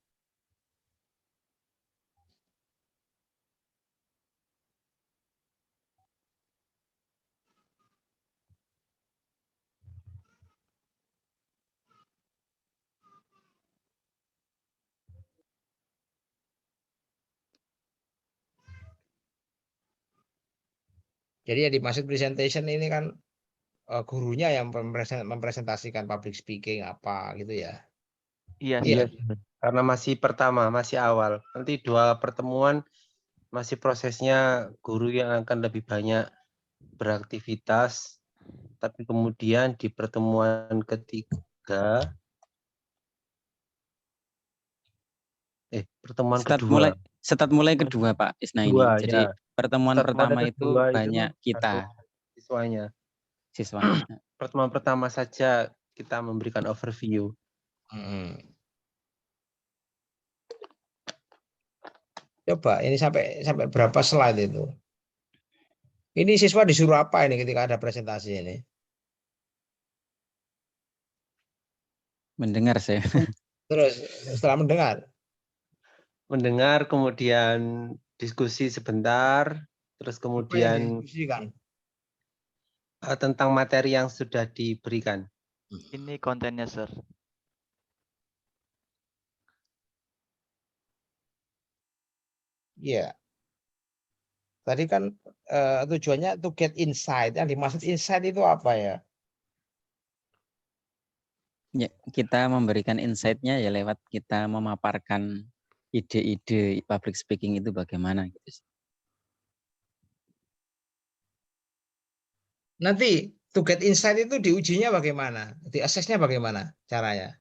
Jadi yang dimaksud presentation ini kan gurunya yang mempresentasikan public speaking apa gitu ya. Iya, Iya, sir. karena masih pertama, masih awal. Nanti 2 pertemuan masih prosesnya guru yang akan lebih banyak beraktivitas, tapi kemudian di pertemuan ketiga, pertemuan kedua, Start mulai kedua Pak Isna ini. dua Jadi ya. pertemuan Start mulai pertama itu kedua banyak itu kita siswanya. siswanya. Pertemuan pertama saja kita memberikan overview. Coba ini sampai berapa slide itu? Ini siswa disuruh apa ini ketika ada presentasi ini? Mendengar saya. Terus setelah Mendengar, kemudian diskusi sebentar, terus apa yang kemudian didiskusikan? tentang materi yang sudah diberikan. Ini kontennya, sir. Iya. Tadi kan tujuannya to get insight. Yang dimaksud insight itu apa ya? Ya, kita memberikan insight-nya ya lewat kita memaparkan ide-ide public speaking itu bagaimana gitu. Nanti to get insight itu diujinya bagaimana? Diaksesnya bagaimana caranya?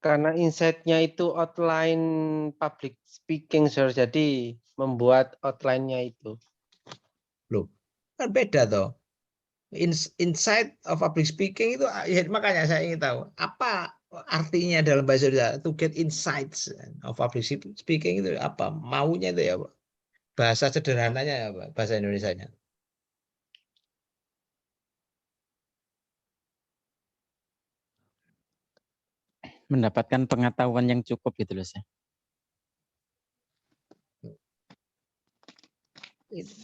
Karena insight-nya itu outline public speaking, sir. Jadi membuat outline-nya itu. Loh, kan beda toh. Insight of public speaking itu ya, makanya saya ingin tahu apa artinya dalam bahasa Indonesia to get insights of public speaking itu apa? Maunya itu ya, Pak. Bahasa sederhananya ya, Pak, bahasa Indonesianya. Mendapatkan pengetahuan yang cukup gitu loh saya.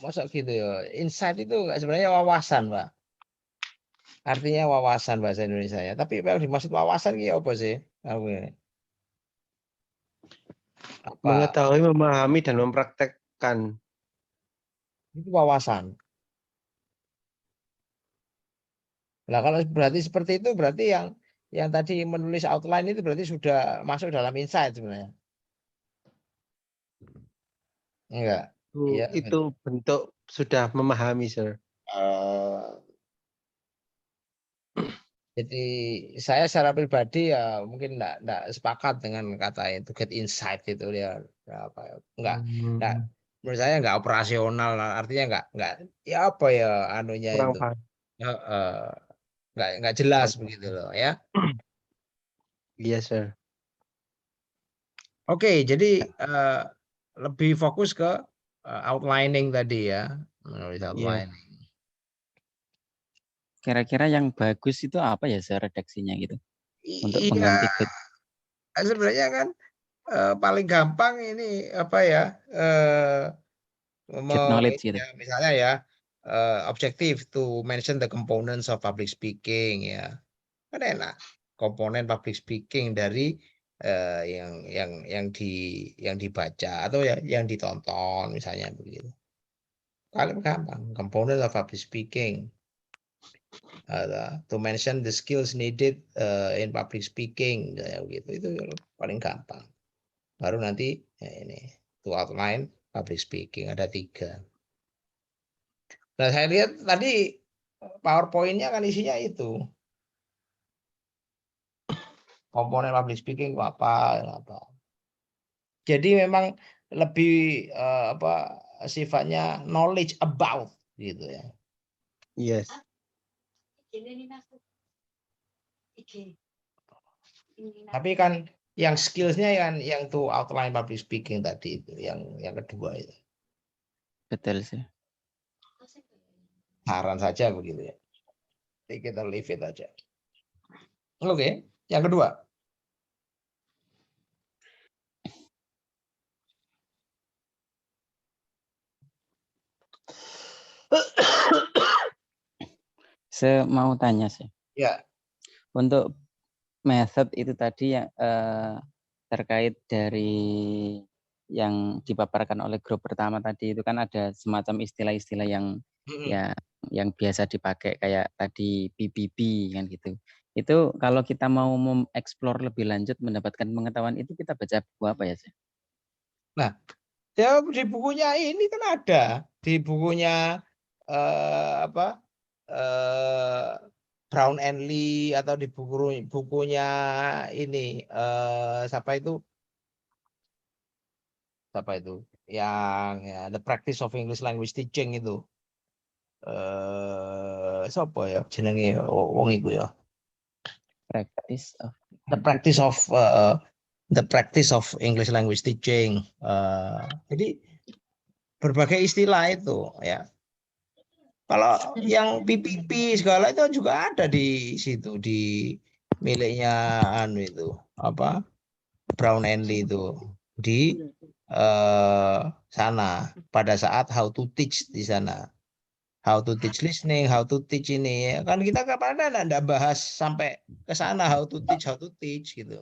Masa gitu ya. Insight itu sebenarnya wawasan, Pak. Artinya wawasan bahasa Indonesia ya. Tapi yang dimaksud wawasan ini apa sih? Apa Mengetahui, memahami, dan mempraktekkan. itu wawasan? Nah, kalau berarti seperti itu berarti yang tadi menulis outline itu berarti sudah masuk dalam insight sebenarnya. Enggak. Iya. Itu bentuk sudah memahami, sir. Jadi saya secara pribadi ya mungkin enggak sepakat dengan kata itu get insight itu ya apa enggak menurut saya enggak operasional, artinya enggak ya apa ya anunya Kurang itu. paham. Enggak jelas begitu loh ya. Iya, sir. Oke, jadi lebih fokus ke outlining tadi ya, menulis outlining. Kira-kira yang bagus itu apa ya saya redaksinya gitu? Untuk Iya, pengganti sebenarnya kan paling gampang ini apa ya? get knowledge gitu. Misalnya ya, objektif to mention the components of public speaking ya. Kan enak. Komponen public speaking dari yang dibaca atau ya yang ditonton misalnya begitu. Paling gampang, component of public speaking. To mention the skills needed in public speaking gitu, itu paling gampang. Baru nanti ini to outline public speaking ada 3. Nah, saya lihat tadi PowerPoint-nya kan isinya itu. Komponen public speaking apa. Jadi memang lebih sifatnya knowledge about gitu ya. Yes. Tapi kan yang skillsnya kan yang to outline public speaking tadi itu yang kedua itu. Betul sih. Saran saja begitu ya. Jadi kita leave it aja. Oke, yang kedua. Saya mau tanya sih. Ya. Untuk method itu tadi yang terkait dari yang dipaparkan oleh grup pertama tadi itu kan ada semacam istilah-istilah yang ya yang biasa dipakai kayak tadi PBB kan gitu. Itu kalau kita mau mengeksplor lebih lanjut mendapatkan pengetahuan itu kita baca buku apa ya, Chef? Nah, ya di bukunya ini kan ada di bukunya apa Brown and Lee atau di bukunya ini siapa itu yang ya, The Practice of English Language Teaching itu siapa ya jenenge wong iku ya Practice of the practice of English language teaching. Jadi berbagai istilah itu ya. Kalau yang PPP segala itu juga ada di situ di miliknya itu apa Brown and Lee itu di sana pada saat how to teach di sana. How to teach listening, how to teach ini ya. Kan kita kapan ada bahas sampai ke sana how to teach gitu.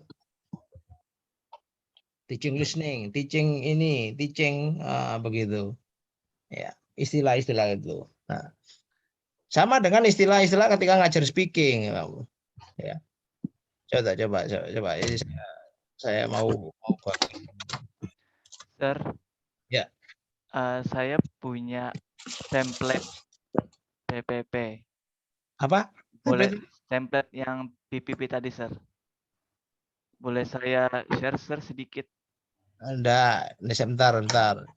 Teaching listening, teaching ini, teaching begitu. Ya, istilah-istilah itu. Nah, sama dengan istilah-istilah ketika ngajar speaking. Ya. Coba. Ini saya mau bagi. Sir. Ya. Saya punya template PPP. Apa? Boleh template yang PPP tadi, Sir. Boleh saya share, Sir, sedikit? Enggak, sebentar.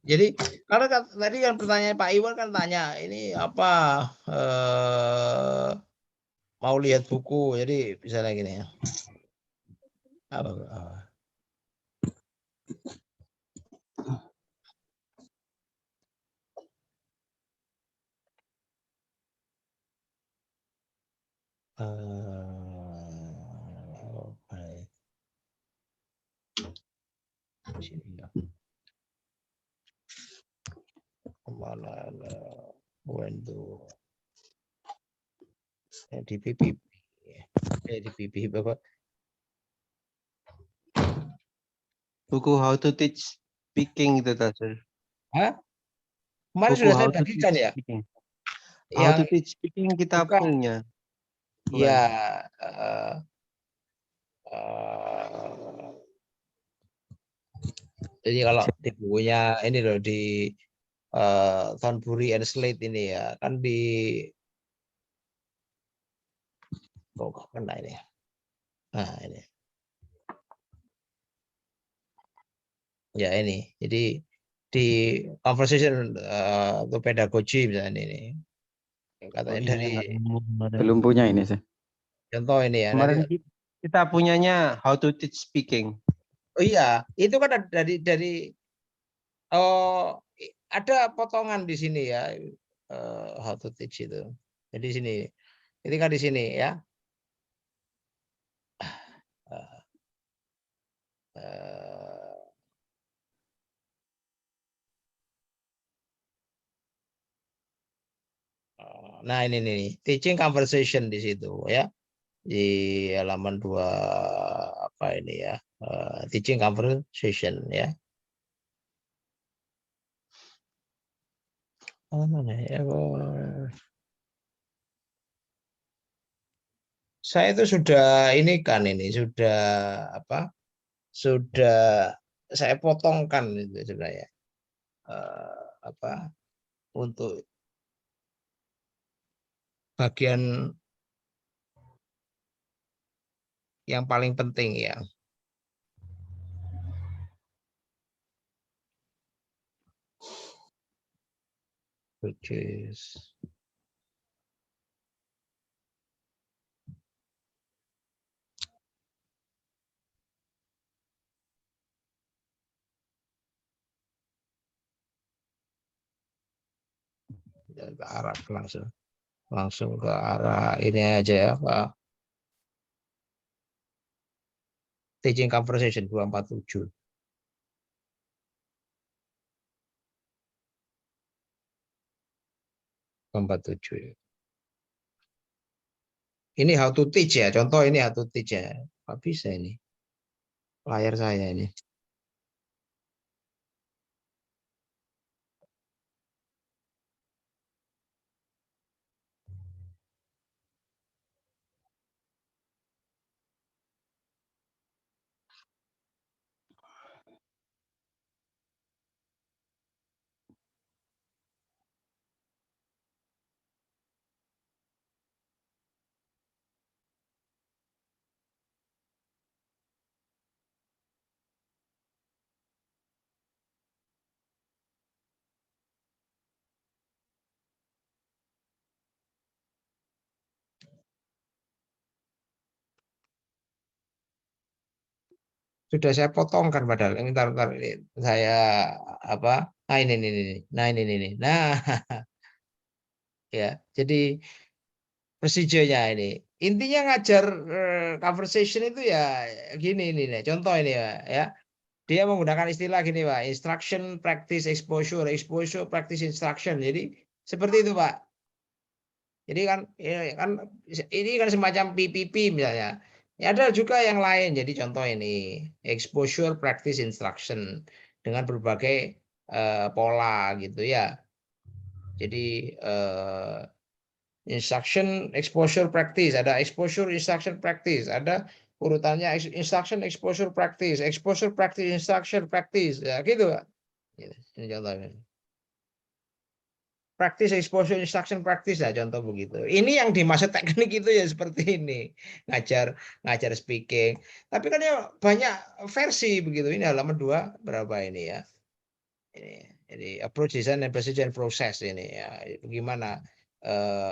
Jadi karena tadi kan pertanyaan Pak Iwan kan tanya ini apa mau lihat buku, jadi bisa lagi nih ya. Sini ya. Kemana window di PPP di PPP Bapak. Buku How to Teach Speaking itu tadi. Hah? Kemarin Buku sudah How saya to bagikan Teach ya. Speaking. How to Teach Speaking kita bukan. punya. Iya. Jadi kalau di bukunya ini loh di Thornbury and Slate ini ya kan di kena ini. Nah ini. Ya ini. Jadi di conversation atau pedagogy misalnya ini. Katanya dari belum punya ini sih. Contoh ini ya. Kemarin Nanti, kita punyanya How to Teach Speaking. oh iya, itu kan dari ada potongan di sini ya how to teach itu. Jadi sini. Ini kan di sini ya. Nah ini nih teaching conversation di situ ya di halaman 2 apa ini ya teaching conversation ya. Oh, mana ya? Saya itu sudah ini kan ini sudah apa? Sudah saya potongkan itu sebenarnya apa untuk bagian yang paling penting ya. Which is ke arah langsung ke arah ini aja ya Pak. Teaching conversation 247. Ini how to teach ya, contoh ini how to teach ya. Nggak bisa ini. Layar saya ini. Sudah saya potongkan padahal. Bentar, ini saya apa? Nah ini. Nah ini. Nah ya. Jadi procedure-nya ini. Intinya ngajar conversation itu ya gini ini nih. Contoh ini ya. Dia menggunakan istilah gini Pak, instruction, practice, exposure, practice, instruction. Jadi seperti itu Pak. Jadi ini kan semacam PPP misalnya. Ya, ada juga yang lain. Jadi contoh ini exposure, practice, instruction dengan berbagai pola gitu ya. Jadi instruction, exposure, practice. Ada exposure, instruction, practice. Ada urutannya instruction, exposure, practice, instruction, practice. Ya gitu Pak. Ini contohnya. Practice, exposure, instruction, practice ya contoh begitu. Ini yang dimaksud teknik itu ya seperti ini. Ngajar speaking. Tapi kan ya banyak versi begitu. Ini halaman 2 berapa ini ya. Ini approach, design, and precision process ini ya. Bagaimana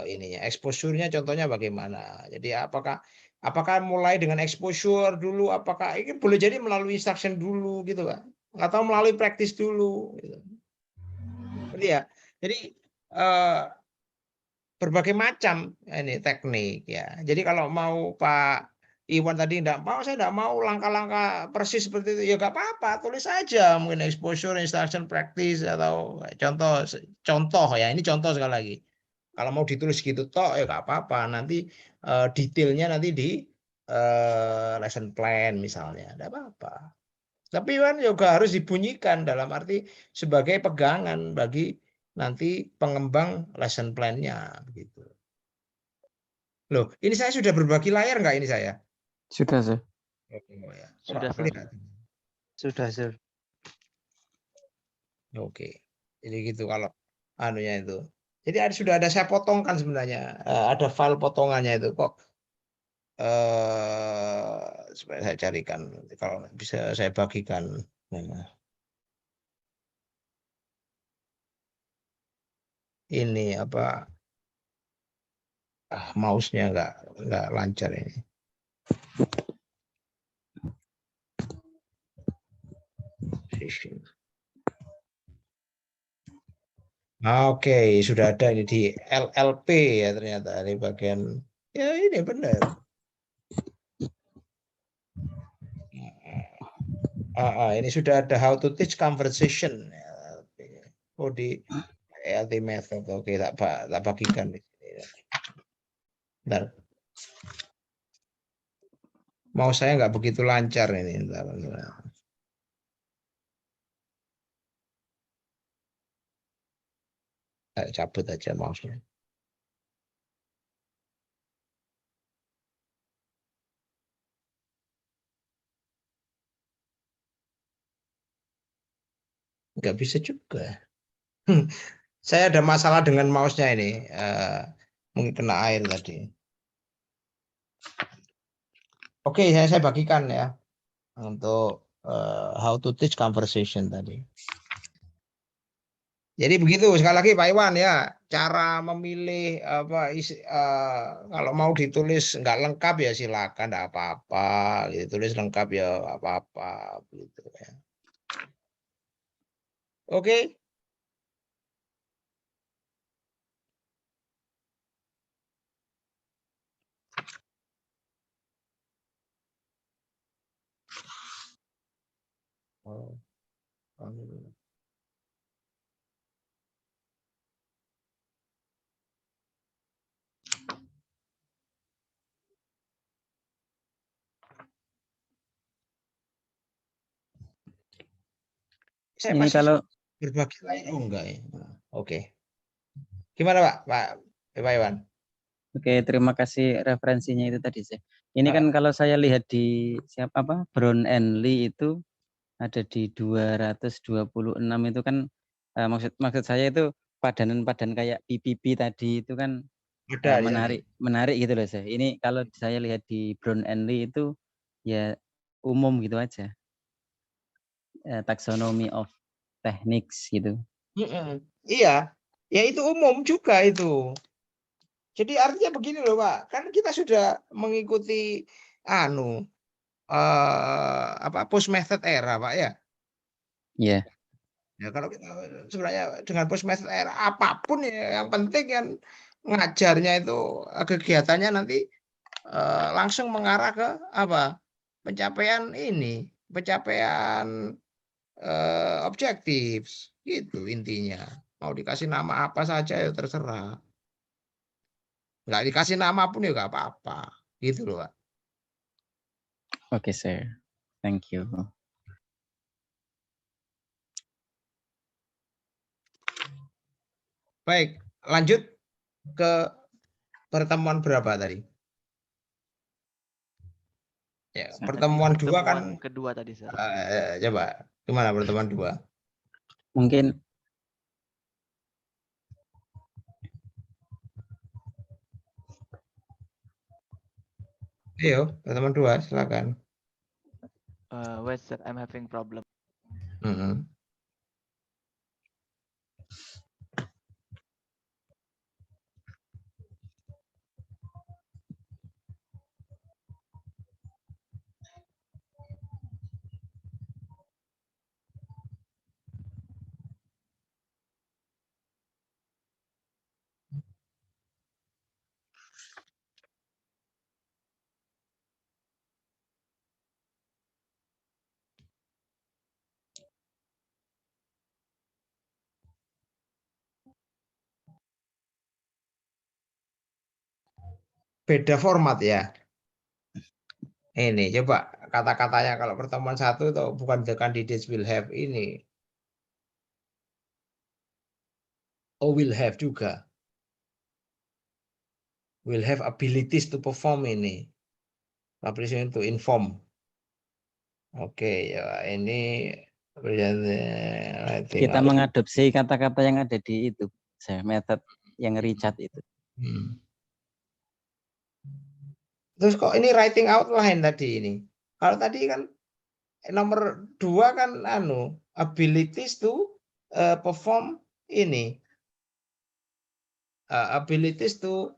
ininya. Exposure-nya contohnya bagaimana. Jadi apakah mulai dengan exposure dulu, apakah ini boleh jadi melalui instruction dulu gitu Pak. Atau melalui practice dulu gitu. Jadi ya. Jadi berbagai macam ini teknik ya. Jadi kalau mau Pak Iwan tadi saya tidak mau langkah-langkah persis seperti itu ya nggak apa-apa, tulis saja mungkin exposure, instruction, practice atau contoh ya. Ini contoh sekali lagi. Kalau mau ditulis gitu toh ya nggak apa-apa. Nanti detailnya nanti di lesson plan misalnya, tidak apa-apa. Tapi kan juga harus dibunyikan dalam arti sebagai pegangan bagi nanti pengembang lesson plan-nya begitu. Loh, ini saya sudah berbagi layar nggak ini saya? Sudah, Sir. Oh, ya. Sudah, Sir. Sudah, Sir. Oke. Jadi gitu kalau anunya itu. Jadi sudah ada saya potongkan sebenarnya. Ada file potongannya itu kok. Supaya saya carikan kalau bisa saya bagikan. Ini apa? Mouse-nya nggak lancar ini. Oke, sudah ada ini di LLP ya ternyata ini bagian ya ini benar. Ini sudah ada how to teach conversation. Oh di LT method. Oke, tak bagikan di sini. Bentar. Mau saya nggak begitu lancar ini. Bentar. Saya cabut aja mouse-nya. Nggak bisa juga. Saya ada masalah dengan mouse-nya ini. Mungkin kena air tadi. Oke, saya bagikan ya untuk how to teach conversation tadi. Jadi begitu sekali lagi Pak Iwan ya, cara memilih kalau mau ditulis nggak lengkap ya silakan, nggak apa-apa. Ditulis lengkap ya apa-apa gitu ya. Oke. Saya Ini masih kalau berbagi layar. Oh enggak ya. Oke. Gimana Pak Iwan? Oke, terima kasih referensinya itu tadi, Sir. Ini kan kalau saya lihat di Brown and Lee itu ada di 226 itu kan maksud saya itu padanan-padanan kayak PPP tadi itu kan menarik gitu loh, Sir. Ini kalau saya lihat di Brown and Lee itu ya umum gitu aja. Taxonomy of techniques gitu. Iya, ya itu umum juga itu. Jadi artinya begini loh Pak, kan kita sudah mengikuti post method era, Pak ya. Iya. Ya kalau kita sebenarnya dengan post method era apapun ya, yang penting kan ngajarnya itu kegiatannya nanti langsung mengarah ke apa? Pencapaian objektif gitu intinya. Mau dikasih nama apa saja ya terserah. Nggak dikasih nama pun ya nggak apa-apa. Gitu loh, Pak. Oke, sir. Thank you. Baik, lanjut ke pertemuan berapa tadi? Ya, pertemuan dua kan kedua tadi, Sir. coba gimana pertemuan dua? Mungkin Ayo, pertemuan dua, silakan. Wait, Sir, I'm having problem. Mm-mm. Beda format ya. Ini coba kata-katanya kalau pertemuan satu itu bukan the candidates will have ini. Oh, will have juga. Will have abilities to perform ini. Publishing to inform. Oke, ya ini kita mengadopsi kata-kata yang ada di itu, saya method yang Richard itu. Terus kok ini writing outline tadi ini? Kalau tadi kan nomor 2 kan abilities to perform ini. Abilities to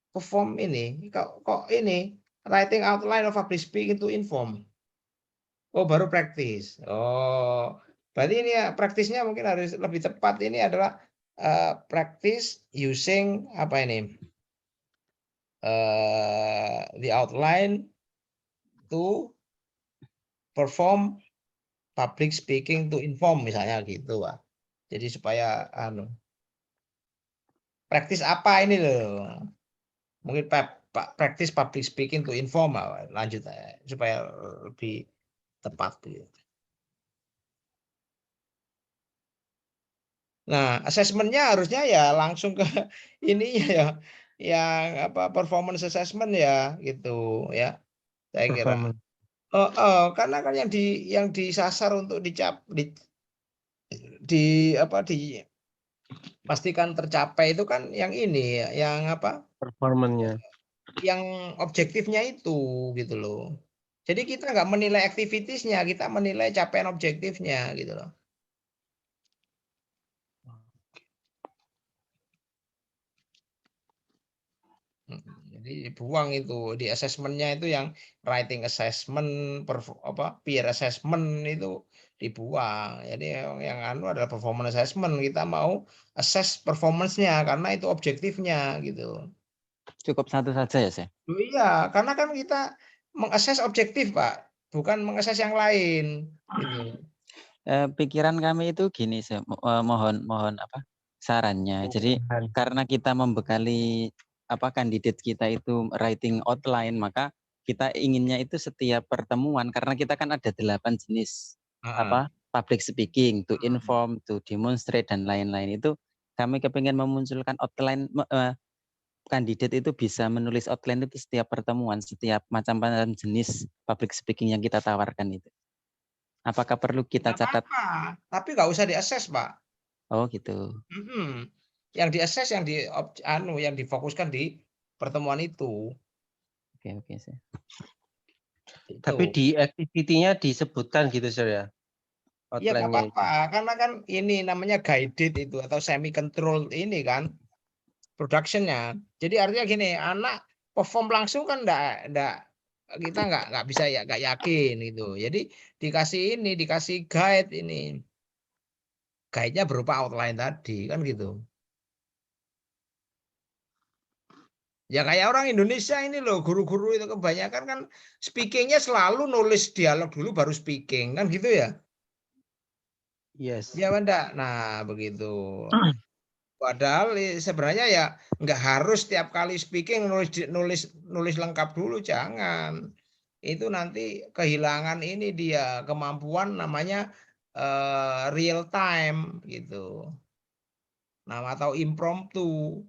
perform ini. Kok ini writing outline of public speaking to inform. Oh, baru praktis. Oh, berarti ini ya praktisnya mungkin harus lebih tepat. Ini adalah practice using apa ini? The outline to perform public speaking to inform misalnya gitu, Pak. Jadi supaya praktis apa ini loh. Mungkin praktis public speaking to inform, lanjut supaya lebih tepat gitu. Nah, asesmennya harusnya ya langsung ke ininya ya, yang apa performance assessment ya gitu ya, saya kira. Karena kan yang disasar untuk pastikan tercapai itu kan yang ini, yang apa? Performanya. Yang objektifnya itu gitu loh. Jadi kita nggak menilai activitiesnya, kita menilai capaian objektifnya gitu loh. Jadi buang itu di assessmentnya itu yang writing assessment, peer assessment itu dibuang. Jadi yang adalah performance assessment. Kita mau assess performance-nya karena itu objektifnya gitu. Cukup satu saja ya, saya? Iya, karena kan kita mengakses objektif, Pak, bukan mengakses yang lain. Gitu. Pikiran kami itu gini, saya mohon apa sarannya. Jadi karena kita membekali kandidat kita itu writing outline, maka kita inginnya itu setiap pertemuan, karena kita kan ada 8 jenis public speaking, to inform, to demonstrate dan lain-lain. Itu kami kepingin memunculkan outline, kandidat itu bisa menulis outline itu setiap pertemuan, setiap macam jenis public speaking yang kita tawarkan itu. Apakah perlu kita catat? Tapi nggak usah diakses, Pak. Oh gitu. Yang diakses yang difokuskan di pertemuan itu. Oke, sir. Tapi di activity-nya disebutkan gitu, Sir ya? Iya, nggak apa-apa. Karena kan ini namanya guided itu atau semi controlled ini kan production-nya. Jadi artinya gini, anak perform langsung kan enggak kita nggak bisa ya nggak yakin gitu. Jadi dikasih guide ini. Guide-nya berupa outline tadi kan gitu. Ya kayak orang Indonesia ini loh, guru-guru itu kebanyakan kan speakingnya selalu nulis dialog dulu baru speaking kan gitu ya. Yes. Ya enggak. Nah begitu. Padahal sebenarnya ya nggak harus tiap kali speaking nulis lengkap dulu, jangan. Itu nanti kehilangan ini dia kemampuan namanya real time gitu. Nah atau impromptu.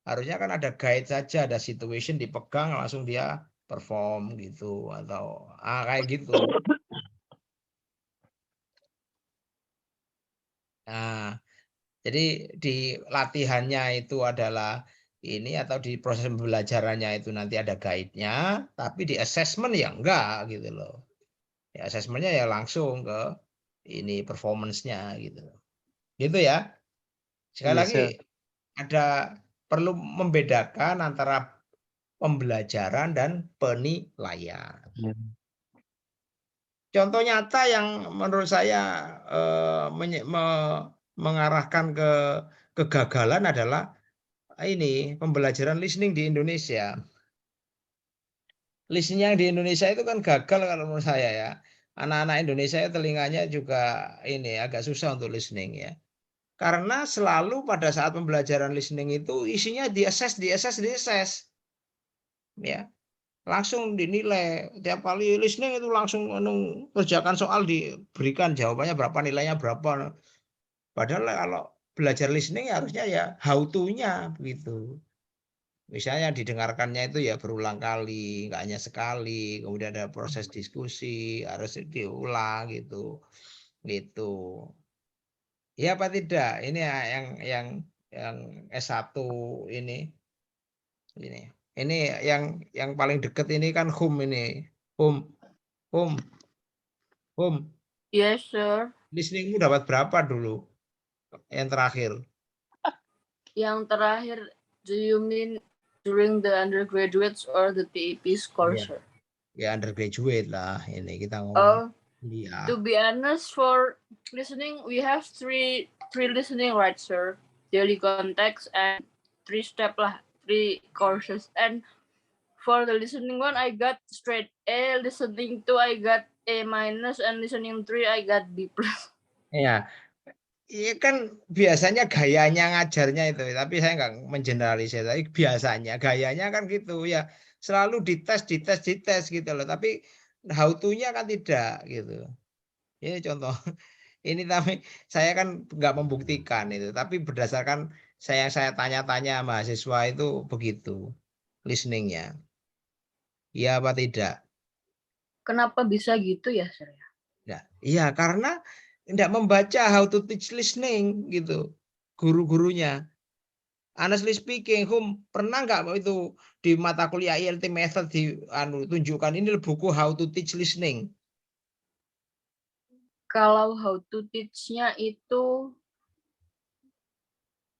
Harusnya kan ada guide saja, ada situation dipegang langsung dia perform gitu atau kayak gitu. Nah, jadi di latihannya itu adalah ini atau di proses pembelajarannya itu nanti ada guide-nya, tapi di assessment ya enggak gitu loh. Ya assessment-nya ya langsung ke ini performance-nya gitu. Gitu ya. Sekali Yes, lagi sir. ada perlu membedakan antara pembelajaran dan penilaian. Contoh nyata yang menurut saya mengarahkan ke kegagalan adalah ini pembelajaran listening di Indonesia. Listening yang di Indonesia itu kan gagal kalau menurut saya ya. Anak-anak Indonesia telinganya juga ini agak susah untuk listening ya. Karena selalu pada saat pembelajaran listening itu isinya diassess. Ya, langsung dinilai. Tiap kali listening itu langsung kerjakan soal diberikan jawabannya berapa, nilainya berapa. Padahal kalau belajar listening ya harusnya ya how to-nya begitu. Misalnya didengarkannya itu ya berulang kali, nggak hanya sekali, kemudian ada proses diskusi, harus diulang gitu. Gitu. Ya apa tidak? Ini ya yang S1 ini. Ini yang paling dekat ini kan ini. Hum. Yes, sir. Listeningmu dapat berapa dulu? Yang terakhir. Yang terakhir, do you mean during the undergraduates or the PAP course, sir? Ya undergraduate lah ini kita ngomong. Oh, Iya. to be honest, for listening, we have three listening, right, sir? Daily context and 3 courses. And for the listening one, I got straight A. Listening 2, I got A-, and listening 3, I got B+. Iya. Iya kan biasanya gayanya ngajarnya itu, tapi saya nggak mengeneralisir. Tapi biasanya gayanya kan gitu ya, selalu dites gitu loh. Tapi how to-nya kan tidak gitu. Ini contoh. Ini tapi saya kan nggak membuktikan itu, tapi berdasarkan saya tanya-tanya mahasiswa itu begitu listeningnya. Iya apa tidak? Kenapa bisa gitu ya, sir? Ya, iya karena tidak membaca how to teach listening gitu guru-gurunya. Honestly speaking, pernah nggak itu di mata kuliah ILT method tunjukkan ini buku how to teach listening? Kalau how to teach-nya itu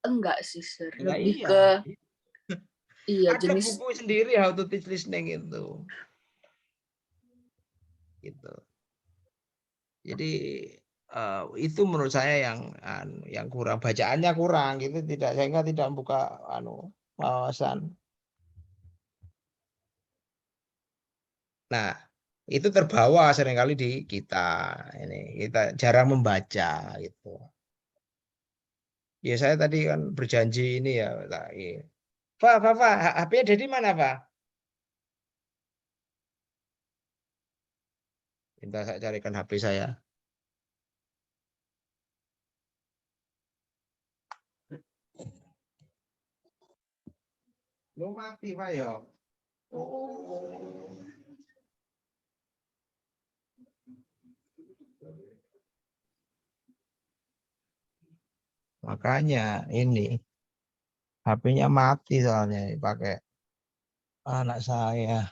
enggak sih, sir. Ya, Lebih iya. ke Ada jenis buku sendiri how to teach listening itu. Gitu. Jadi itu menurut saya yang kurang, bacaannya kurang gitu, sehingga tidak membuka wawasan. Nah, itu terbawa seringkali di kita. Kita jarang membaca gitu. Ya saya tadi kan berjanji ini ya, Pak, HP ada di mana, Pak? Minta saya carikan HP saya. Lu mati, Pak ya. Oh. Makanya ini HP-nya mati soalnya pakai anak saya.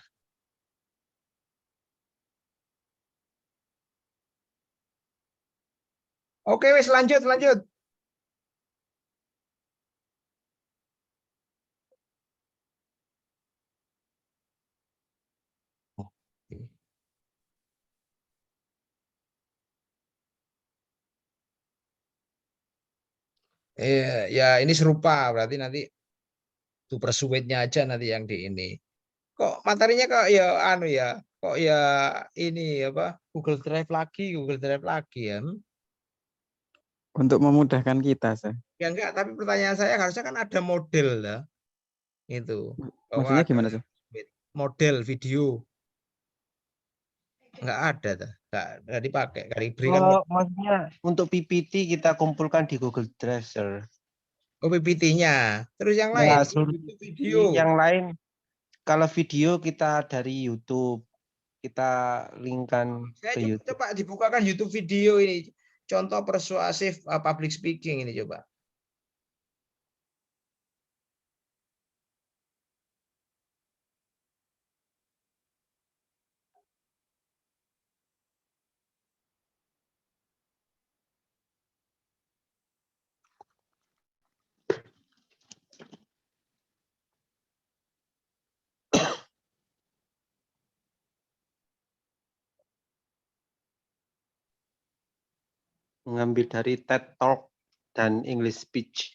Oke, wes lanjut. Ya ini serupa, berarti nanti to persuade-nya aja nanti yang di ini. Kok materinya kok ya anu ya, kok ya ini apa Google Drive lagi ya. Untuk memudahkan kita, saya. Ya enggak, tapi pertanyaan saya harusnya kan ada model lah. Itu. Bahwa Maksudnya ada gimana, sih? model video. Enggak ada dah. Enggak dipakai, enggak diberikan. Oh, maksudnya untuk PPT kita kumpulkan di Google Drive, sir. Oh, PPT-nya. Terus yang Ya, lain suruh YouTube video. yang lain kalau video kita dari YouTube, kita linkkan Saya ke YouTube. coba dibukakan YouTube video ini. Contoh persuasif public speaking ini coba. Mengambil dari TED Talk dan English Speech.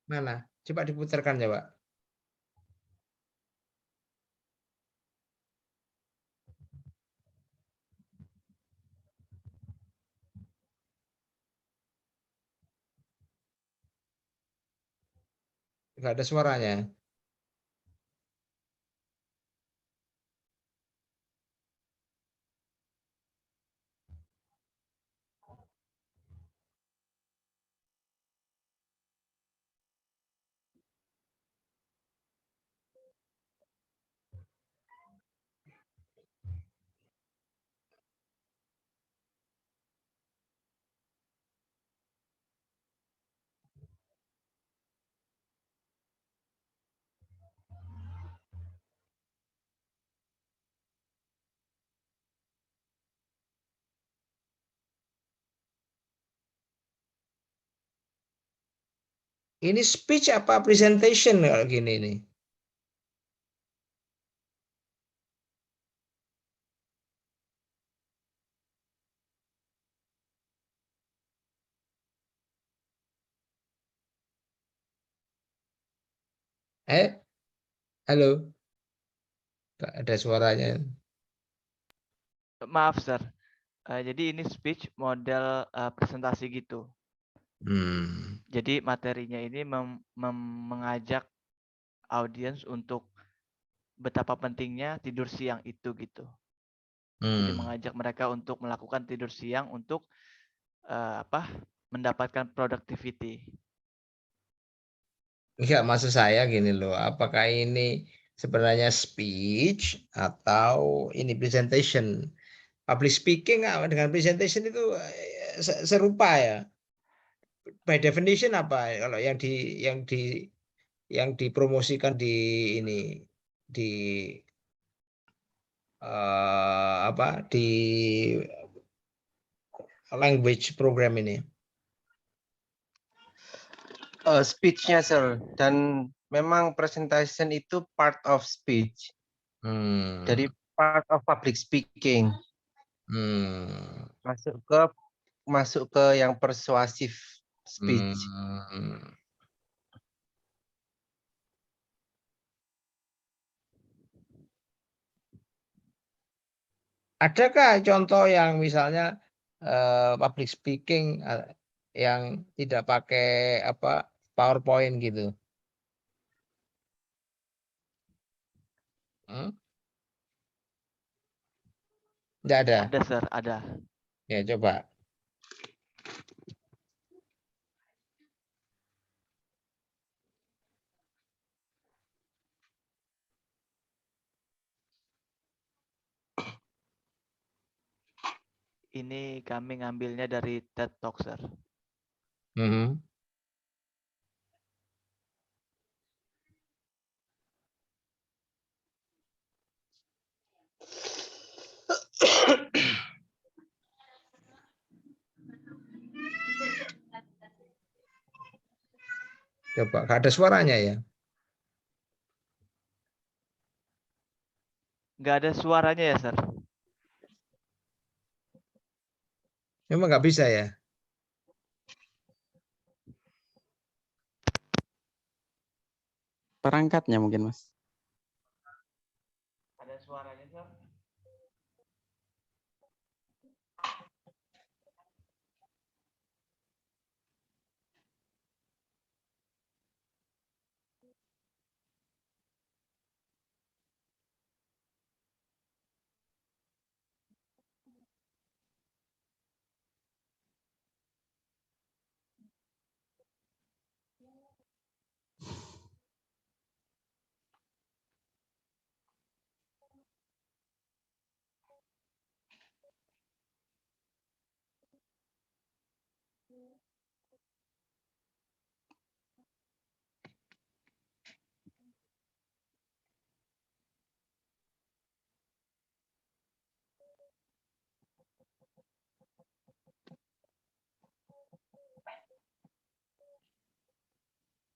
Mana? Coba diputarkan coba. Enggak ada suaranya. Ini speech apa presentation kalau gini nih? Halo. Enggak ada suaranya. Maaf, Sir. Jadi ini speech model presentasi gitu. Jadi materinya ini mengajak audiens untuk betapa pentingnya tidur siang itu gitu. Jadi mengajak mereka untuk melakukan tidur siang untuk mendapatkan productivity. Enggak, maksud saya gini loh, apakah ini sebenarnya speech atau ini presentation? Public speaking dengan presentation itu serupa ya. By definition apa kalau yang dipromosikan di ini di apa di language program ini? Speech-nya, sir. Dan memang presentation itu part of speech. Dari part of public speaking. Masuk ke yang persuasif speech. Adakah contoh yang misalnya public speaking yang tidak pakai apa PowerPoint gitu? Nggak ada. Ada, Sir, ada. Ya, coba. Ini kami ngambilnya dari TED Talk, Sir. Coba, nggak ada suaranya ya? Nggak ada suaranya ya, Sir? Memang nggak bisa ya? Perangkatnya mungkin, Mas. Ada suaranya, Sir?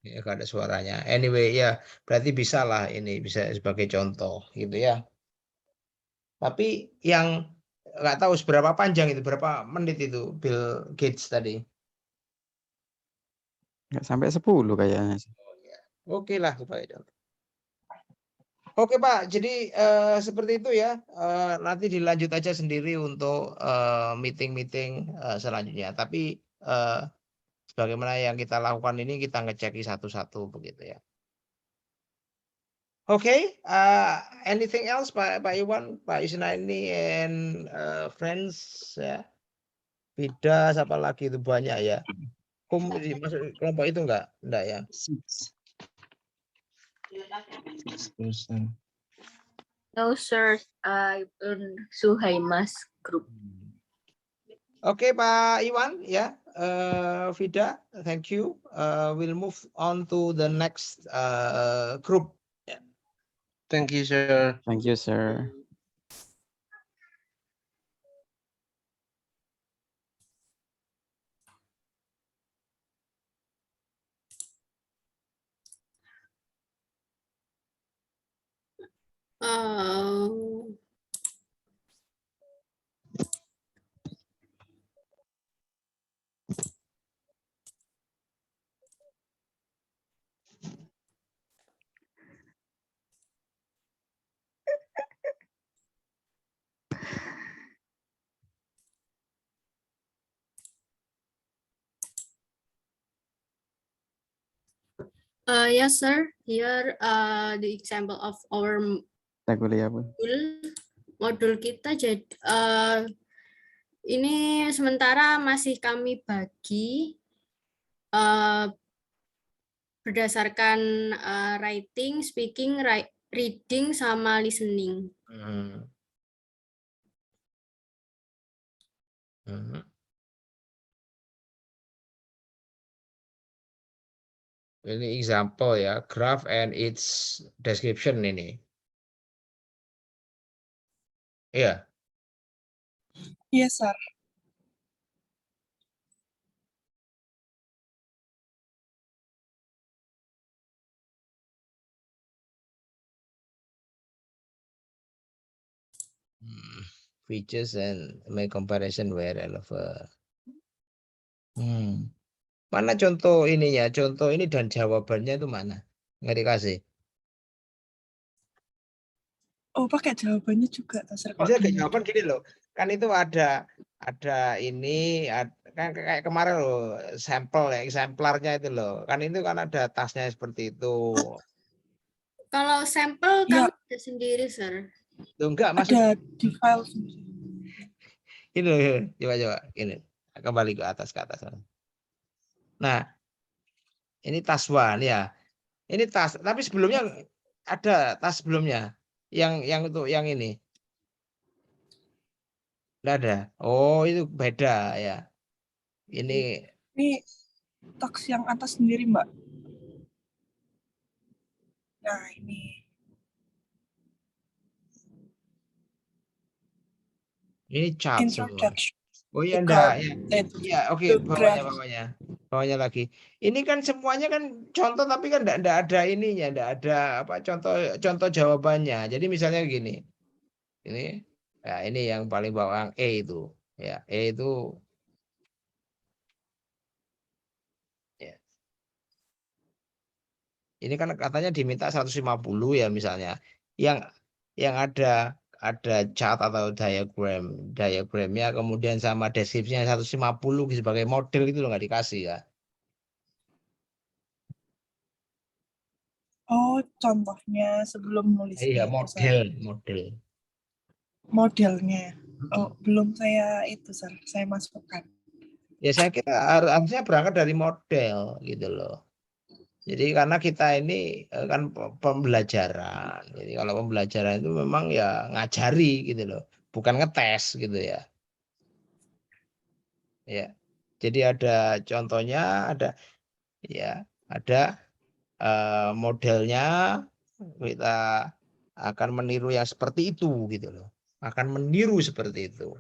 Ya, nggak ada suaranya. Anyway, ya berarti bisa lah ini bisa sebagai contoh gitu ya. Tapi yang nggak tahu seberapa panjang itu, berapa menit itu Bill Gates tadi. Nggak sampai 10 kayaknya. Oke lah supaya contoh. Oke Pak, jadi seperti itu ya. Nanti dilanjut aja sendiri untuk meeting-meeting selanjutnya. Tapi sebagaimana yang kita lakukan ini kita ngeceki satu-satu begitu ya. Oke, anything else Pak Iwan, Pak Isnaini and friends ya. Vida siapa lagi itu banyak ya. Masuk kelompok itu enggak ya? No, sir. I Suhaimas group. Oke Pak Iwan ya, Vida, thank you. We'll move on to the next group. Thank you, sir. Thank you, sir. Yes, sir. Here the example of our Kita kuliah, Bu. modul kita. Jadi ini sementara masih kami bagi berdasarkan writing, speaking, reading, sama listening. Ini example ya, graph and its description ini. Iya. Yes, sir. Features and make comparison where relevant. Mana contoh ininya? Contoh ini dan jawabannya itu mana? Nggak dikasih. Oh, pakai jawabannya juga, Sir. Kok Bisa gini? jawaban gini loh. Kan itu ada ini kan kayak kemarin loh sampel ya, exemplarnya itu loh. Kan itu kan ada tasnya seperti itu. Kalau sampel Ya. kami ada sendiri, Sir. Tuh enggak masuk Ada di file. ini loh, coba ini. Kembali ke atas. Nah, ini tas one ya. Ini tas, tapi sebelumnya ada tas sebelumnya. Yang untuk yang ini. Enggak ada. Oh, itu beda ya. Ini Ini taks yang atas sendiri, Mbak. Nah, ini. chart semua. Introduction. Oh iya to enggak card. ya. Iya, oke, to bawahnya graph. bawahnya lagi. Ini kan semuanya kan contoh tapi kan enggak ada ininya, enggak ada apa contoh jawabannya. Jadi misalnya gini. Ini ya ini yang paling bawah yang E itu. Ya, E itu ya. Ini kan katanya diminta 150 ya misalnya. Yang ada chart atau diagramnya kemudian sama deskripsinya 150 sebagai model gitu loh nggak dikasih ya. Oh, contohnya sebelum nulisnya Iya, itu, Sir. model. Modelnya. Oh, belum saya itu, Sir. Saya masukkan. Ya saya kira harusnya berangkat dari model gitu loh. Jadi karena kita ini kan pembelajaran. Jadi kalau pembelajaran itu memang ya ngajari gitu loh, bukan ngetes gitu ya. Ya. Jadi ada contohnya, ada modelnya, kita akan meniru yang seperti itu gitu loh. Akan meniru seperti itu.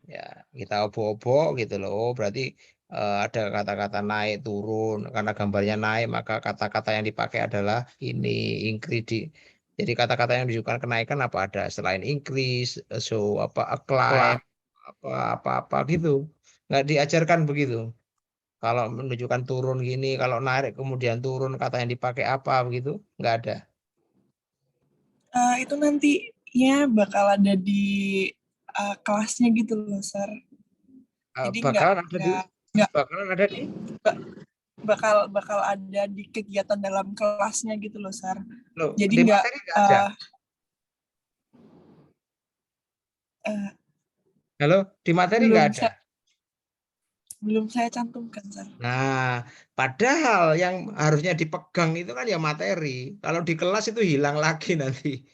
Ya, kita obok-obok gitu loh. Oh, berarti ada kata-kata naik turun karena gambarnya naik maka kata-kata yang dipakai adalah ini increase. Jadi kata-kata yang menunjukkan kenaikan apa ada selain increase, so apa climb, apa gitu. Nggak diajarkan begitu. Kalau menunjukkan turun gini, kalau naik kemudian turun kata yang dipakai apa begitu, nggak ada. Itu nantinya bakal ada di kelasnya gitu loh, Sir. Jadi Bakalan ada di bakal ada di kegiatan dalam kelasnya gitu loh, Sir. Loh, Jadi di nggak materi nggak ada. Halo, di materi nggak ada. Belum saya cantumkan, Sir. Nah, padahal yang harusnya dipegang itu kan ya materi. Kalau di kelas itu hilang lagi nanti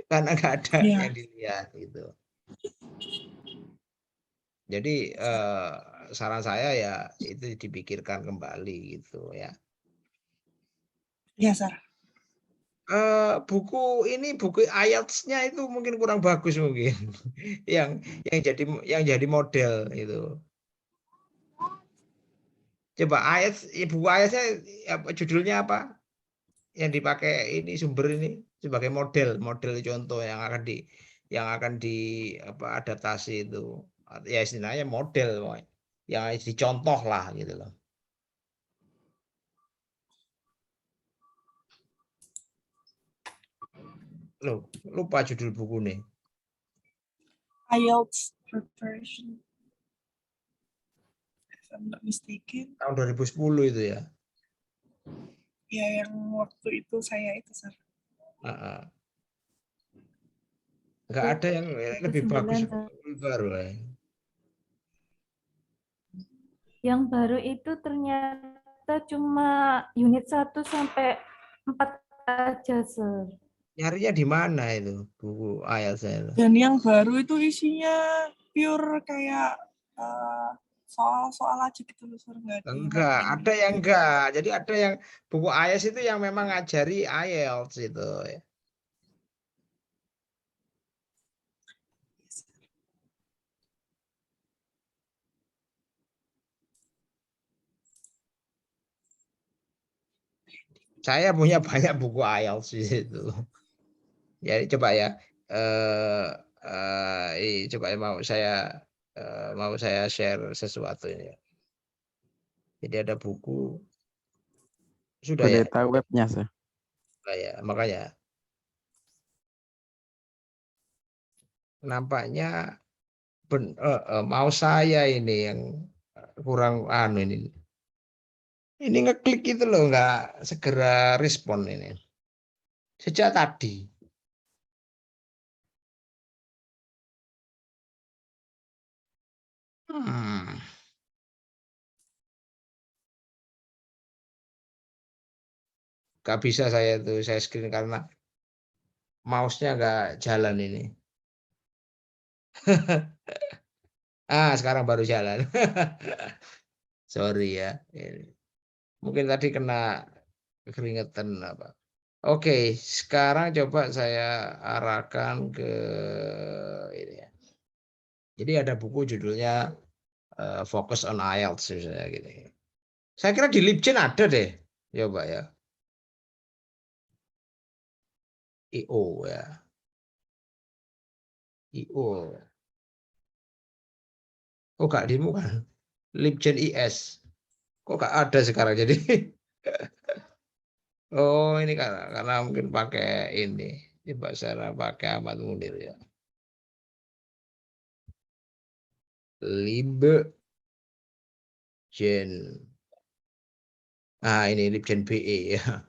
karena nggak ada yang dilihat gitu. Jadi saran saya ya itu dipikirkan kembali gitu ya. Ya, Sir. Buku IELTS-nya itu mungkin kurang bagus mungkin. yang jadi model itu. Coba buku IELTS-nya judulnya apa? Yang dipakai ini sumber ini sebagai model contoh yang akan adaptasi itu. Ya istilahnya model yang dicontoh lah gitu loh. Loh, lupa judul buku nih. IELTS preparation. If I'm not mistaken. Tahun 2010 itu ya. Ya, yang waktu itu saya itu, Sir. Nggak ada yang lebih bagus baru ya. Yang baru itu ternyata cuma unit 1 sampai 4 aja, Sir. Nyarinya di mana itu buku IELTS itu? Dan yang baru itu isinya pure kayak soal-soal aja gitu loh, Sir. Enggak, ada yang enggak. Jadi ada yang buku IELTS itu yang memang ngajari IELTS itu. Saya punya banyak buku IELTS di situ. Ya coba ya Ini coba mau saya share sesuatu ini ya. Jadi ada buku sudah ya. Boleh tahu webnya, sir? Nah, ya, makanya nampaknya mau saya ini yang kurang anu ini. Ini ngeklik itu loh nggak segera respon ini. Sejak tadi. Gak bisa saya screen karena mouse-nya nggak jalan ini. Sekarang baru jalan. Sorry ya. Mungkin tadi kena keringetan apa. Oke, sekarang coba saya arahkan ke ini ya. Jadi ada buku judulnya Focus on IELTS misalnya gitu. Saya kira di Libgen ada deh. Coba ya. IO ya. IO. Oh, gak demo kan? Libgen IS. Kok gak ada sekarang jadi. Oh, ini karena mungkin pakai ini. Coba saya pakai Ahmad Munir ya. Libgen. Ini Libgen BE ya.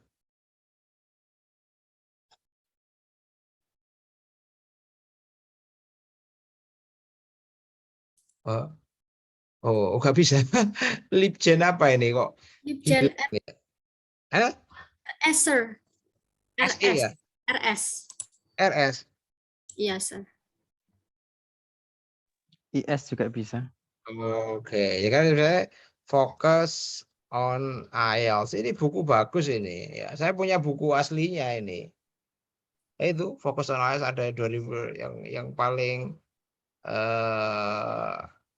Oh, nggak bisa. Libgen apa ini kok? Libjen Hilang ya? Hah? RS, sir. SE ya? RS. RS. Iya, sir. IS juga bisa. Oke, ya kan saya fokus on IELTS. Ini buku bagus ini. Ya, saya punya buku aslinya ini. Itu fokus on IELTS ada 2000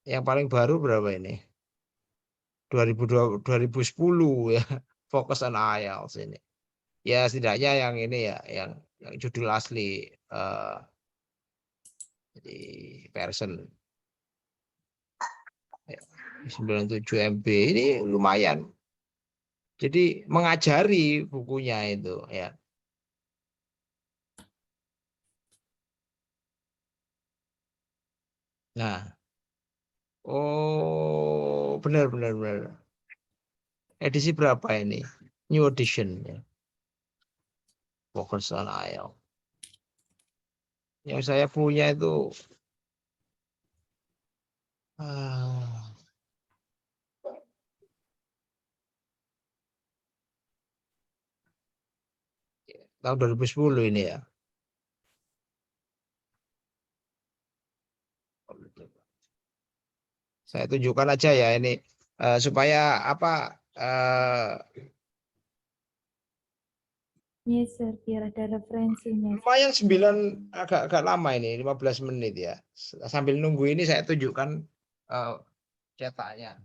yang paling baru berapa ini? 2010 ya. Fokus on IELTS ini. Ya setidaknya yang ini ya, yang judul asli jadi Pearson. 97 MB ini lumayan. Jadi mengajari bukunya itu ya. Nah, benar. Edisi berapa ini? New edition ya. Focus on IELTS. Yang saya punya itu tahun 2010 ini ya. Saya tunjukkan aja ya ini supaya apa Yes, sir. Biar ada referensinya. lumayan 9 agak lama ini 15 menit ya. Sambil nunggu ini saya tunjukkan cetaknya.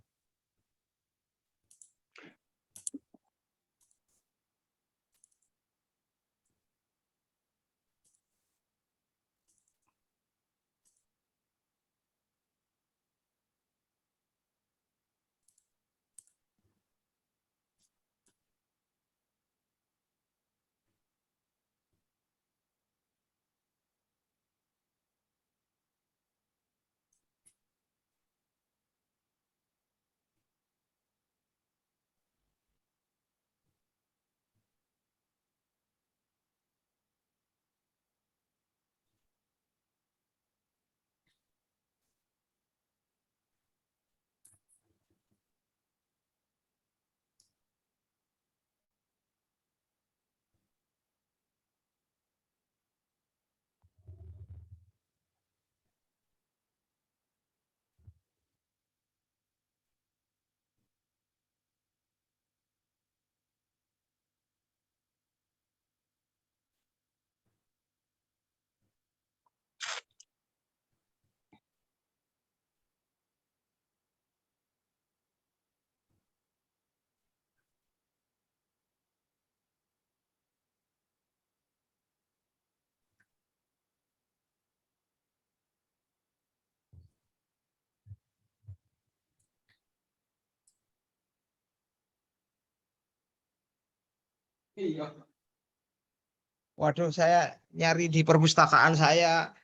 Waduh, saya nyari di perpustakaan saya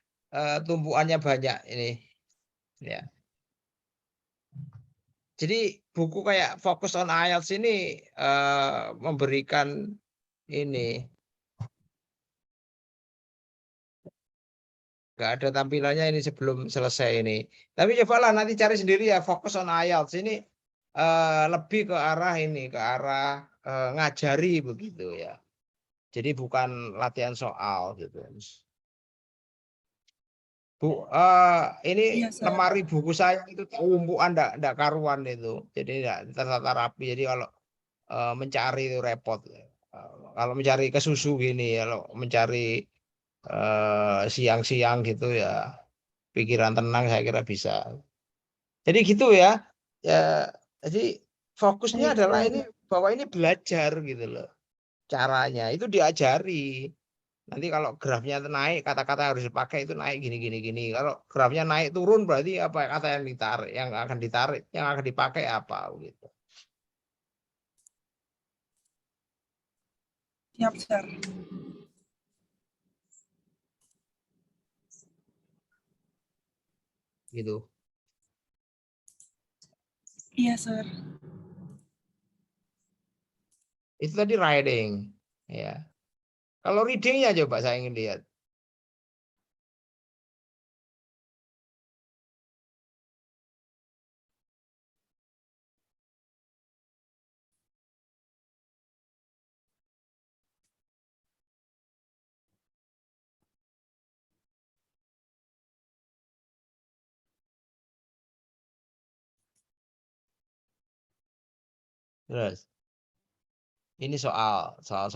tumpuannya banyak ini. Ya. Jadi buku kayak Focus on IELTS ini memberikan ini. Nggak ada tampilannya ini sebelum selesai ini. Tapi cobalah nanti cari sendiri ya, Focus on IELTS ini lebih ke arah ini, ke arah ngajari begitu ya. Jadi bukan latihan soal gitu. Bu, ini Iya, Sir. lemari buku saya itu tumpuan ndak karuan itu. Jadi ndak tertata rapi. Jadi kalau mencari itu repot. Kalau mencari ke susu gini, kalau mencari siang-siang gitu ya pikiran tenang saya kira bisa. Jadi gitu ya. Ya, jadi fokusnya Baik, adalah Sir. ini bahwa ini belajar gitu loh. Caranya itu diajari. Nanti kalau grafnya naik, kata-kata yang harus dipakai itu naik gini. Kalau grafnya naik turun berarti apa kata yang ditarik, yang akan dipakai apa gitu. Siap, Sir. Gitu. Iya, Sir. Itu tadi writing, ya. Kalau readingnya coba saya ingin lihat. Terus ini soal. Terus.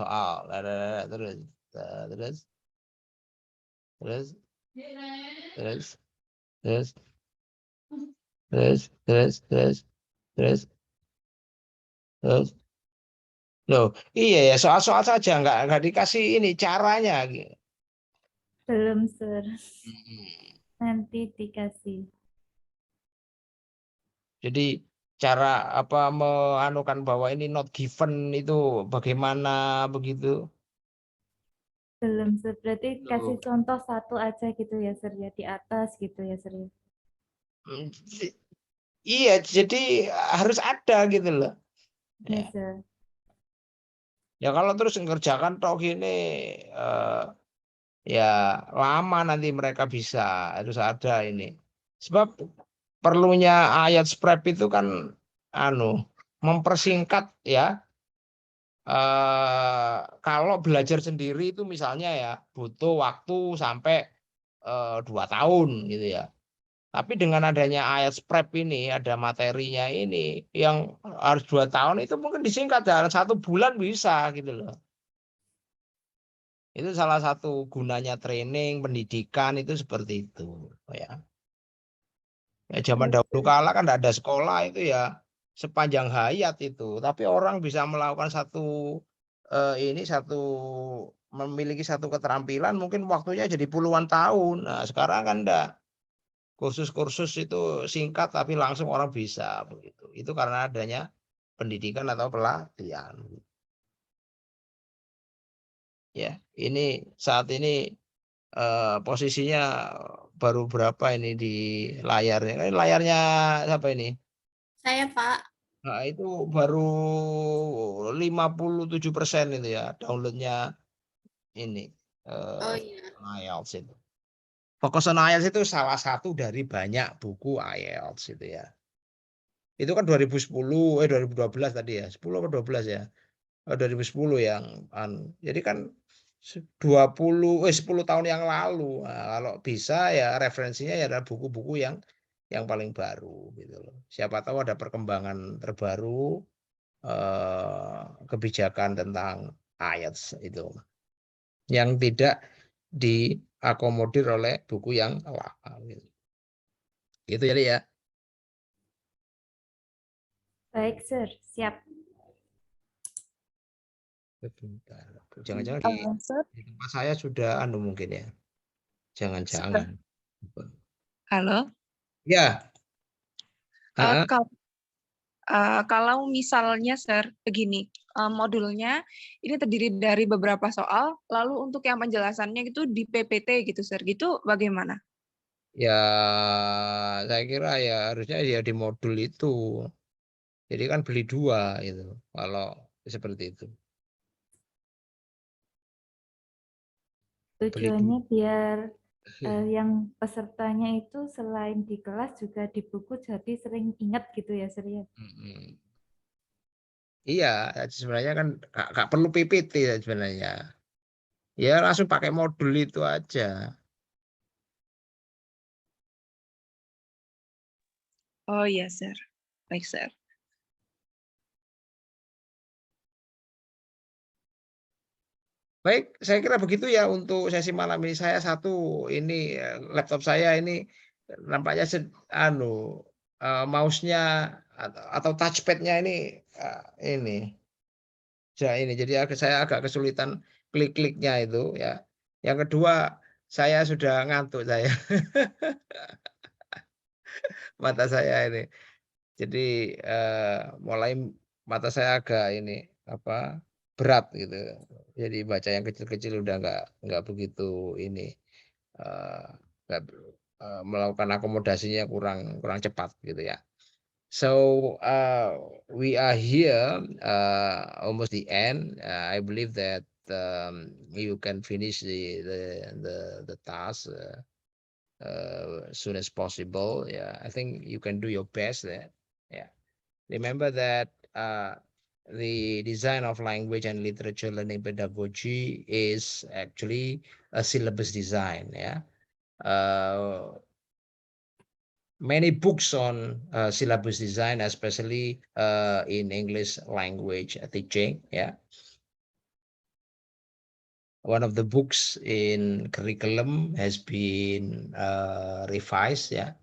Loh, iya ya soal-soal saja nggak dikasih ini caranya. Belum, Sir. Hmm. Nanti dikasih. Jadi cara apa menganukan bahwa ini not given itu bagaimana begitu? Belum, Sir. Berarti Loh. kasih contoh satu aja gitu ya, Sir, ya. Di atas gitu ya, Sir. Ya. Iya, jadi harus ada gitu loh. Ya, Ya. Sir. Ya kalau terus mengerjakan toh gini ya lama nanti mereka bisa harus ada ini. Sebab perlunya ayat spread itu kan mempersingkat ya. Kalau belajar sendiri itu misalnya ya butuh waktu sampai 2 tahun gitu ya. Tapi dengan adanya IELTS Prep ini, ada materinya ini, yang harus 2 tahun itu mungkin disingkat dalam 1 bulan bisa gitu loh. Itu salah satu gunanya training, pendidikan itu seperti itu. Ya, zaman dahulu kala kan tidak ada sekolah itu ya sepanjang hayat itu. Tapi orang bisa melakukan memiliki satu keterampilan mungkin waktunya jadi puluhan tahun. Nah sekarang kan enggak. Kursus-kursus itu singkat tapi langsung orang bisa begitu. Itu karena adanya pendidikan atau pelatihan. Ya, ini saat ini posisinya baru berapa ini di layarnya? Ini layarnya siapa ini? Saya, Pak. Nah, itu baru 57% itu ya downloadnya ini Oh iya. IELTS itu. Fokus on IELTS itu salah satu dari banyak buku IELTS itu ya. Itu kan 2012 tadi ya, 10 atau 12 ya. 2010 yang jadi kan 10 tahun yang lalu. Nah, kalau bisa ya referensinya ya adalah buku-buku yang paling baru gitu loh. Siapa tahu ada perkembangan terbaru kebijakan tentang IELTS itu yang tidak diakomodir oleh buku yang lama gitu. Gitu jadi ya. Baik, Sir. Siap. Jangan-jangan Sir. di tempat saya sudah mungkin ya. Jangan-jangan. Halo. Ya. Kalau misalnya, Sir, begini, modulnya ini terdiri dari beberapa soal, lalu untuk yang penjelasannya itu di PPT gitu, Sir. Gitu bagaimana? Ya, saya kira ya harusnya ya di modul itu. Jadi kan beli 2 itu kalau seperti itu. Beli 2. Tujuannya biar yang pesertanya itu selain di kelas juga di buku jadi sering ingat gitu ya, Sir ya. Iya, sebenarnya kan nggak perlu PPT ya sebenarnya. Ya langsung pakai modul itu aja. Oh iya, Sir. Baik, Sir. Baik, saya kira begitu ya untuk sesi malam ini. Saya satu ini laptop saya ini nampaknya mouse-nya atau touchpad-nya ini jadi saya agak kesulitan klik-kliknya itu ya. Yang kedua, saya sudah ngantuk saya. Mata saya ini. Jadi mulai mata saya agak berat gitu. Jadi baca yang kecil-kecil udah nggak begitu nggak melakukan akomodasinya kurang cepat gitu ya. So we are here almost the end. I believe that you can finish the task as soon as possible. Yeah, I think you can do your best there. Yeah, remember that the design of language and literature learning pedagogy is actually a syllabus design. Yeah. Many books on syllabus design, especially in English language teaching. Yeah. One of the books in curriculum has been revised. Yeah.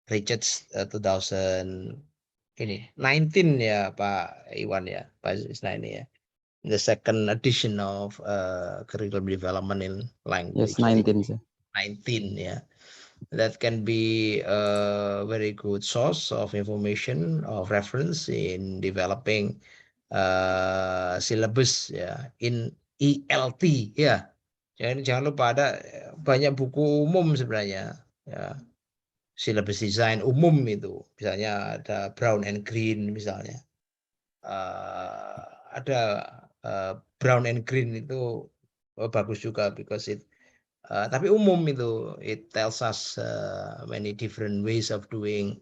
Richards 2019 ya Pak Iwan ya, Pak Isna ini ya. The second edition of curriculum development in language. Yes, 19, sir. 19 ya. That can be a very good source of information of reference in developing syllabus ya in ELT ya. Jangan lupa ada banyak buku umum sebenarnya ya. Syllabus design umum itu misalnya ada Brown and Green misalnya. Ada Brown and Green itu bagus juga because tapi umum itu, it tells us many different ways of doing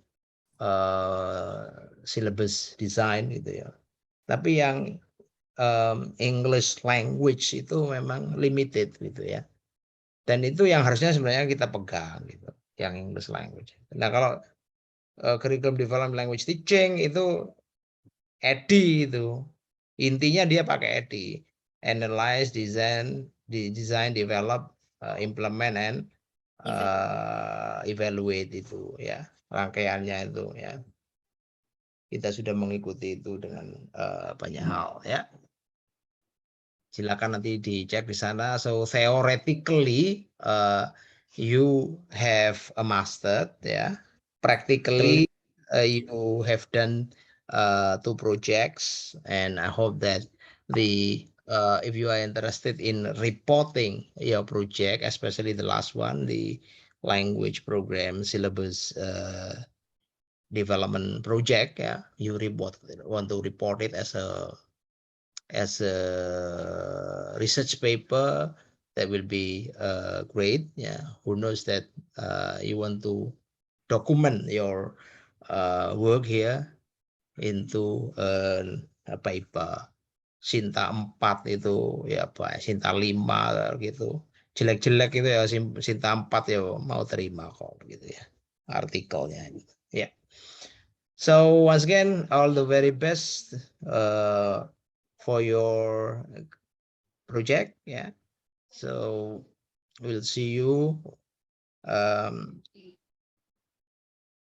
syllabus design gitu ya. Tapi yang English language itu memang limited gitu ya. Dan itu yang harusnya sebenarnya kita pegang gitu, yang English language. Nah kalau curriculum development language teaching itu EDI itu intinya dia pakai EDI, analyze, design, develop, implement and evaluate itu ya rangkaiannya itu ya. Kita sudah mengikuti itu dengan banyak hal ya. Silakan nanti dicek di sana. So theoretically you have a mastered ya. Practically you have done 2 projects and I hope that if you are interested in reporting your project, especially the last one, the language program syllabus development project, yeah, you want to report it as a research paper, that will be great. Yeah, who knows that you want to document your work here into a paper. Sinta 4 itu ya Pak, Sinta 5 gitu. Jelek-jelek itu ya Sinta 4 ya mau terima kok gitu ya artikelnya gitu. Ya. Yeah. So once again all the very best for your project. Yeah. So we'll see you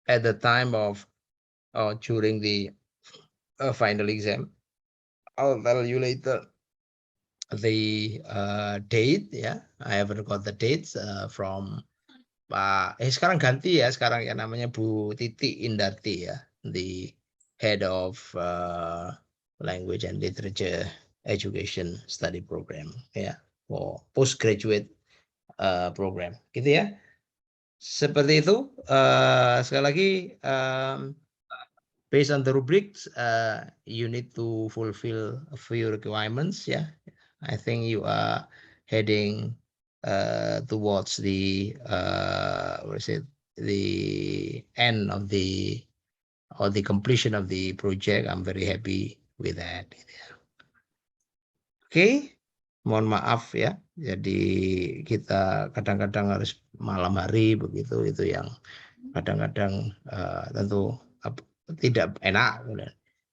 at the time of during the final exam. I'll tell you later the date. Yeah, I haven't got the dates from Pak. Sekarang ganti ya, sekarang ya namanya Bu Titi Indarti ya, the head of Language and Literature Education Study Program, ya, for postgraduate program, gitu ya. Seperti itu. Sekali lagi, based on the rubrics, you need to fulfill a few requirements. Yeah, I think you are heading towards the the end of the completion of the project. I'm very happy with that. Oke, mohon maaf ya. Jadi kita kadang-kadang harus malam hari begitu, itu yang kadang-kadang tentu tidak enak.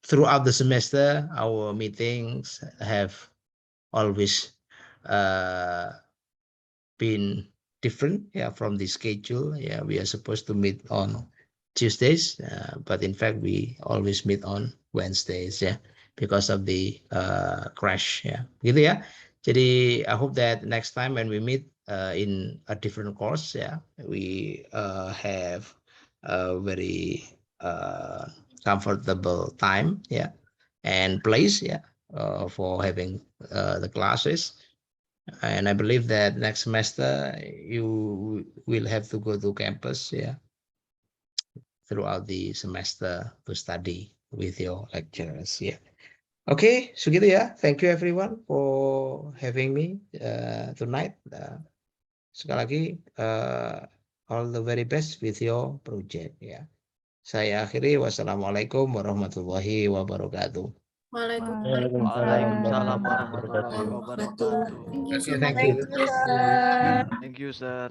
Throughout the semester, our meetings have always been different, from the schedule. We are supposed to meet on Tuesdays, but in fact we always meet on Wednesdays, because of the crash, gitu ya. Jadi I hope that next time when we meet in a different course, we have a very comfortable time, and place, for having the classes. And I believe that next semester you will have to go to campus, throughout the semester to study with your lecturers, Okay, segitu ya. Thank you everyone for having me tonight. Sekali lagi, all the very best with your project, Saya akhiri, wassalamualaikum warahmatullahi wabarakatuh. Waalaikumsalam warahmatullahi wabarakatuh. Thank you. Thank you, sir.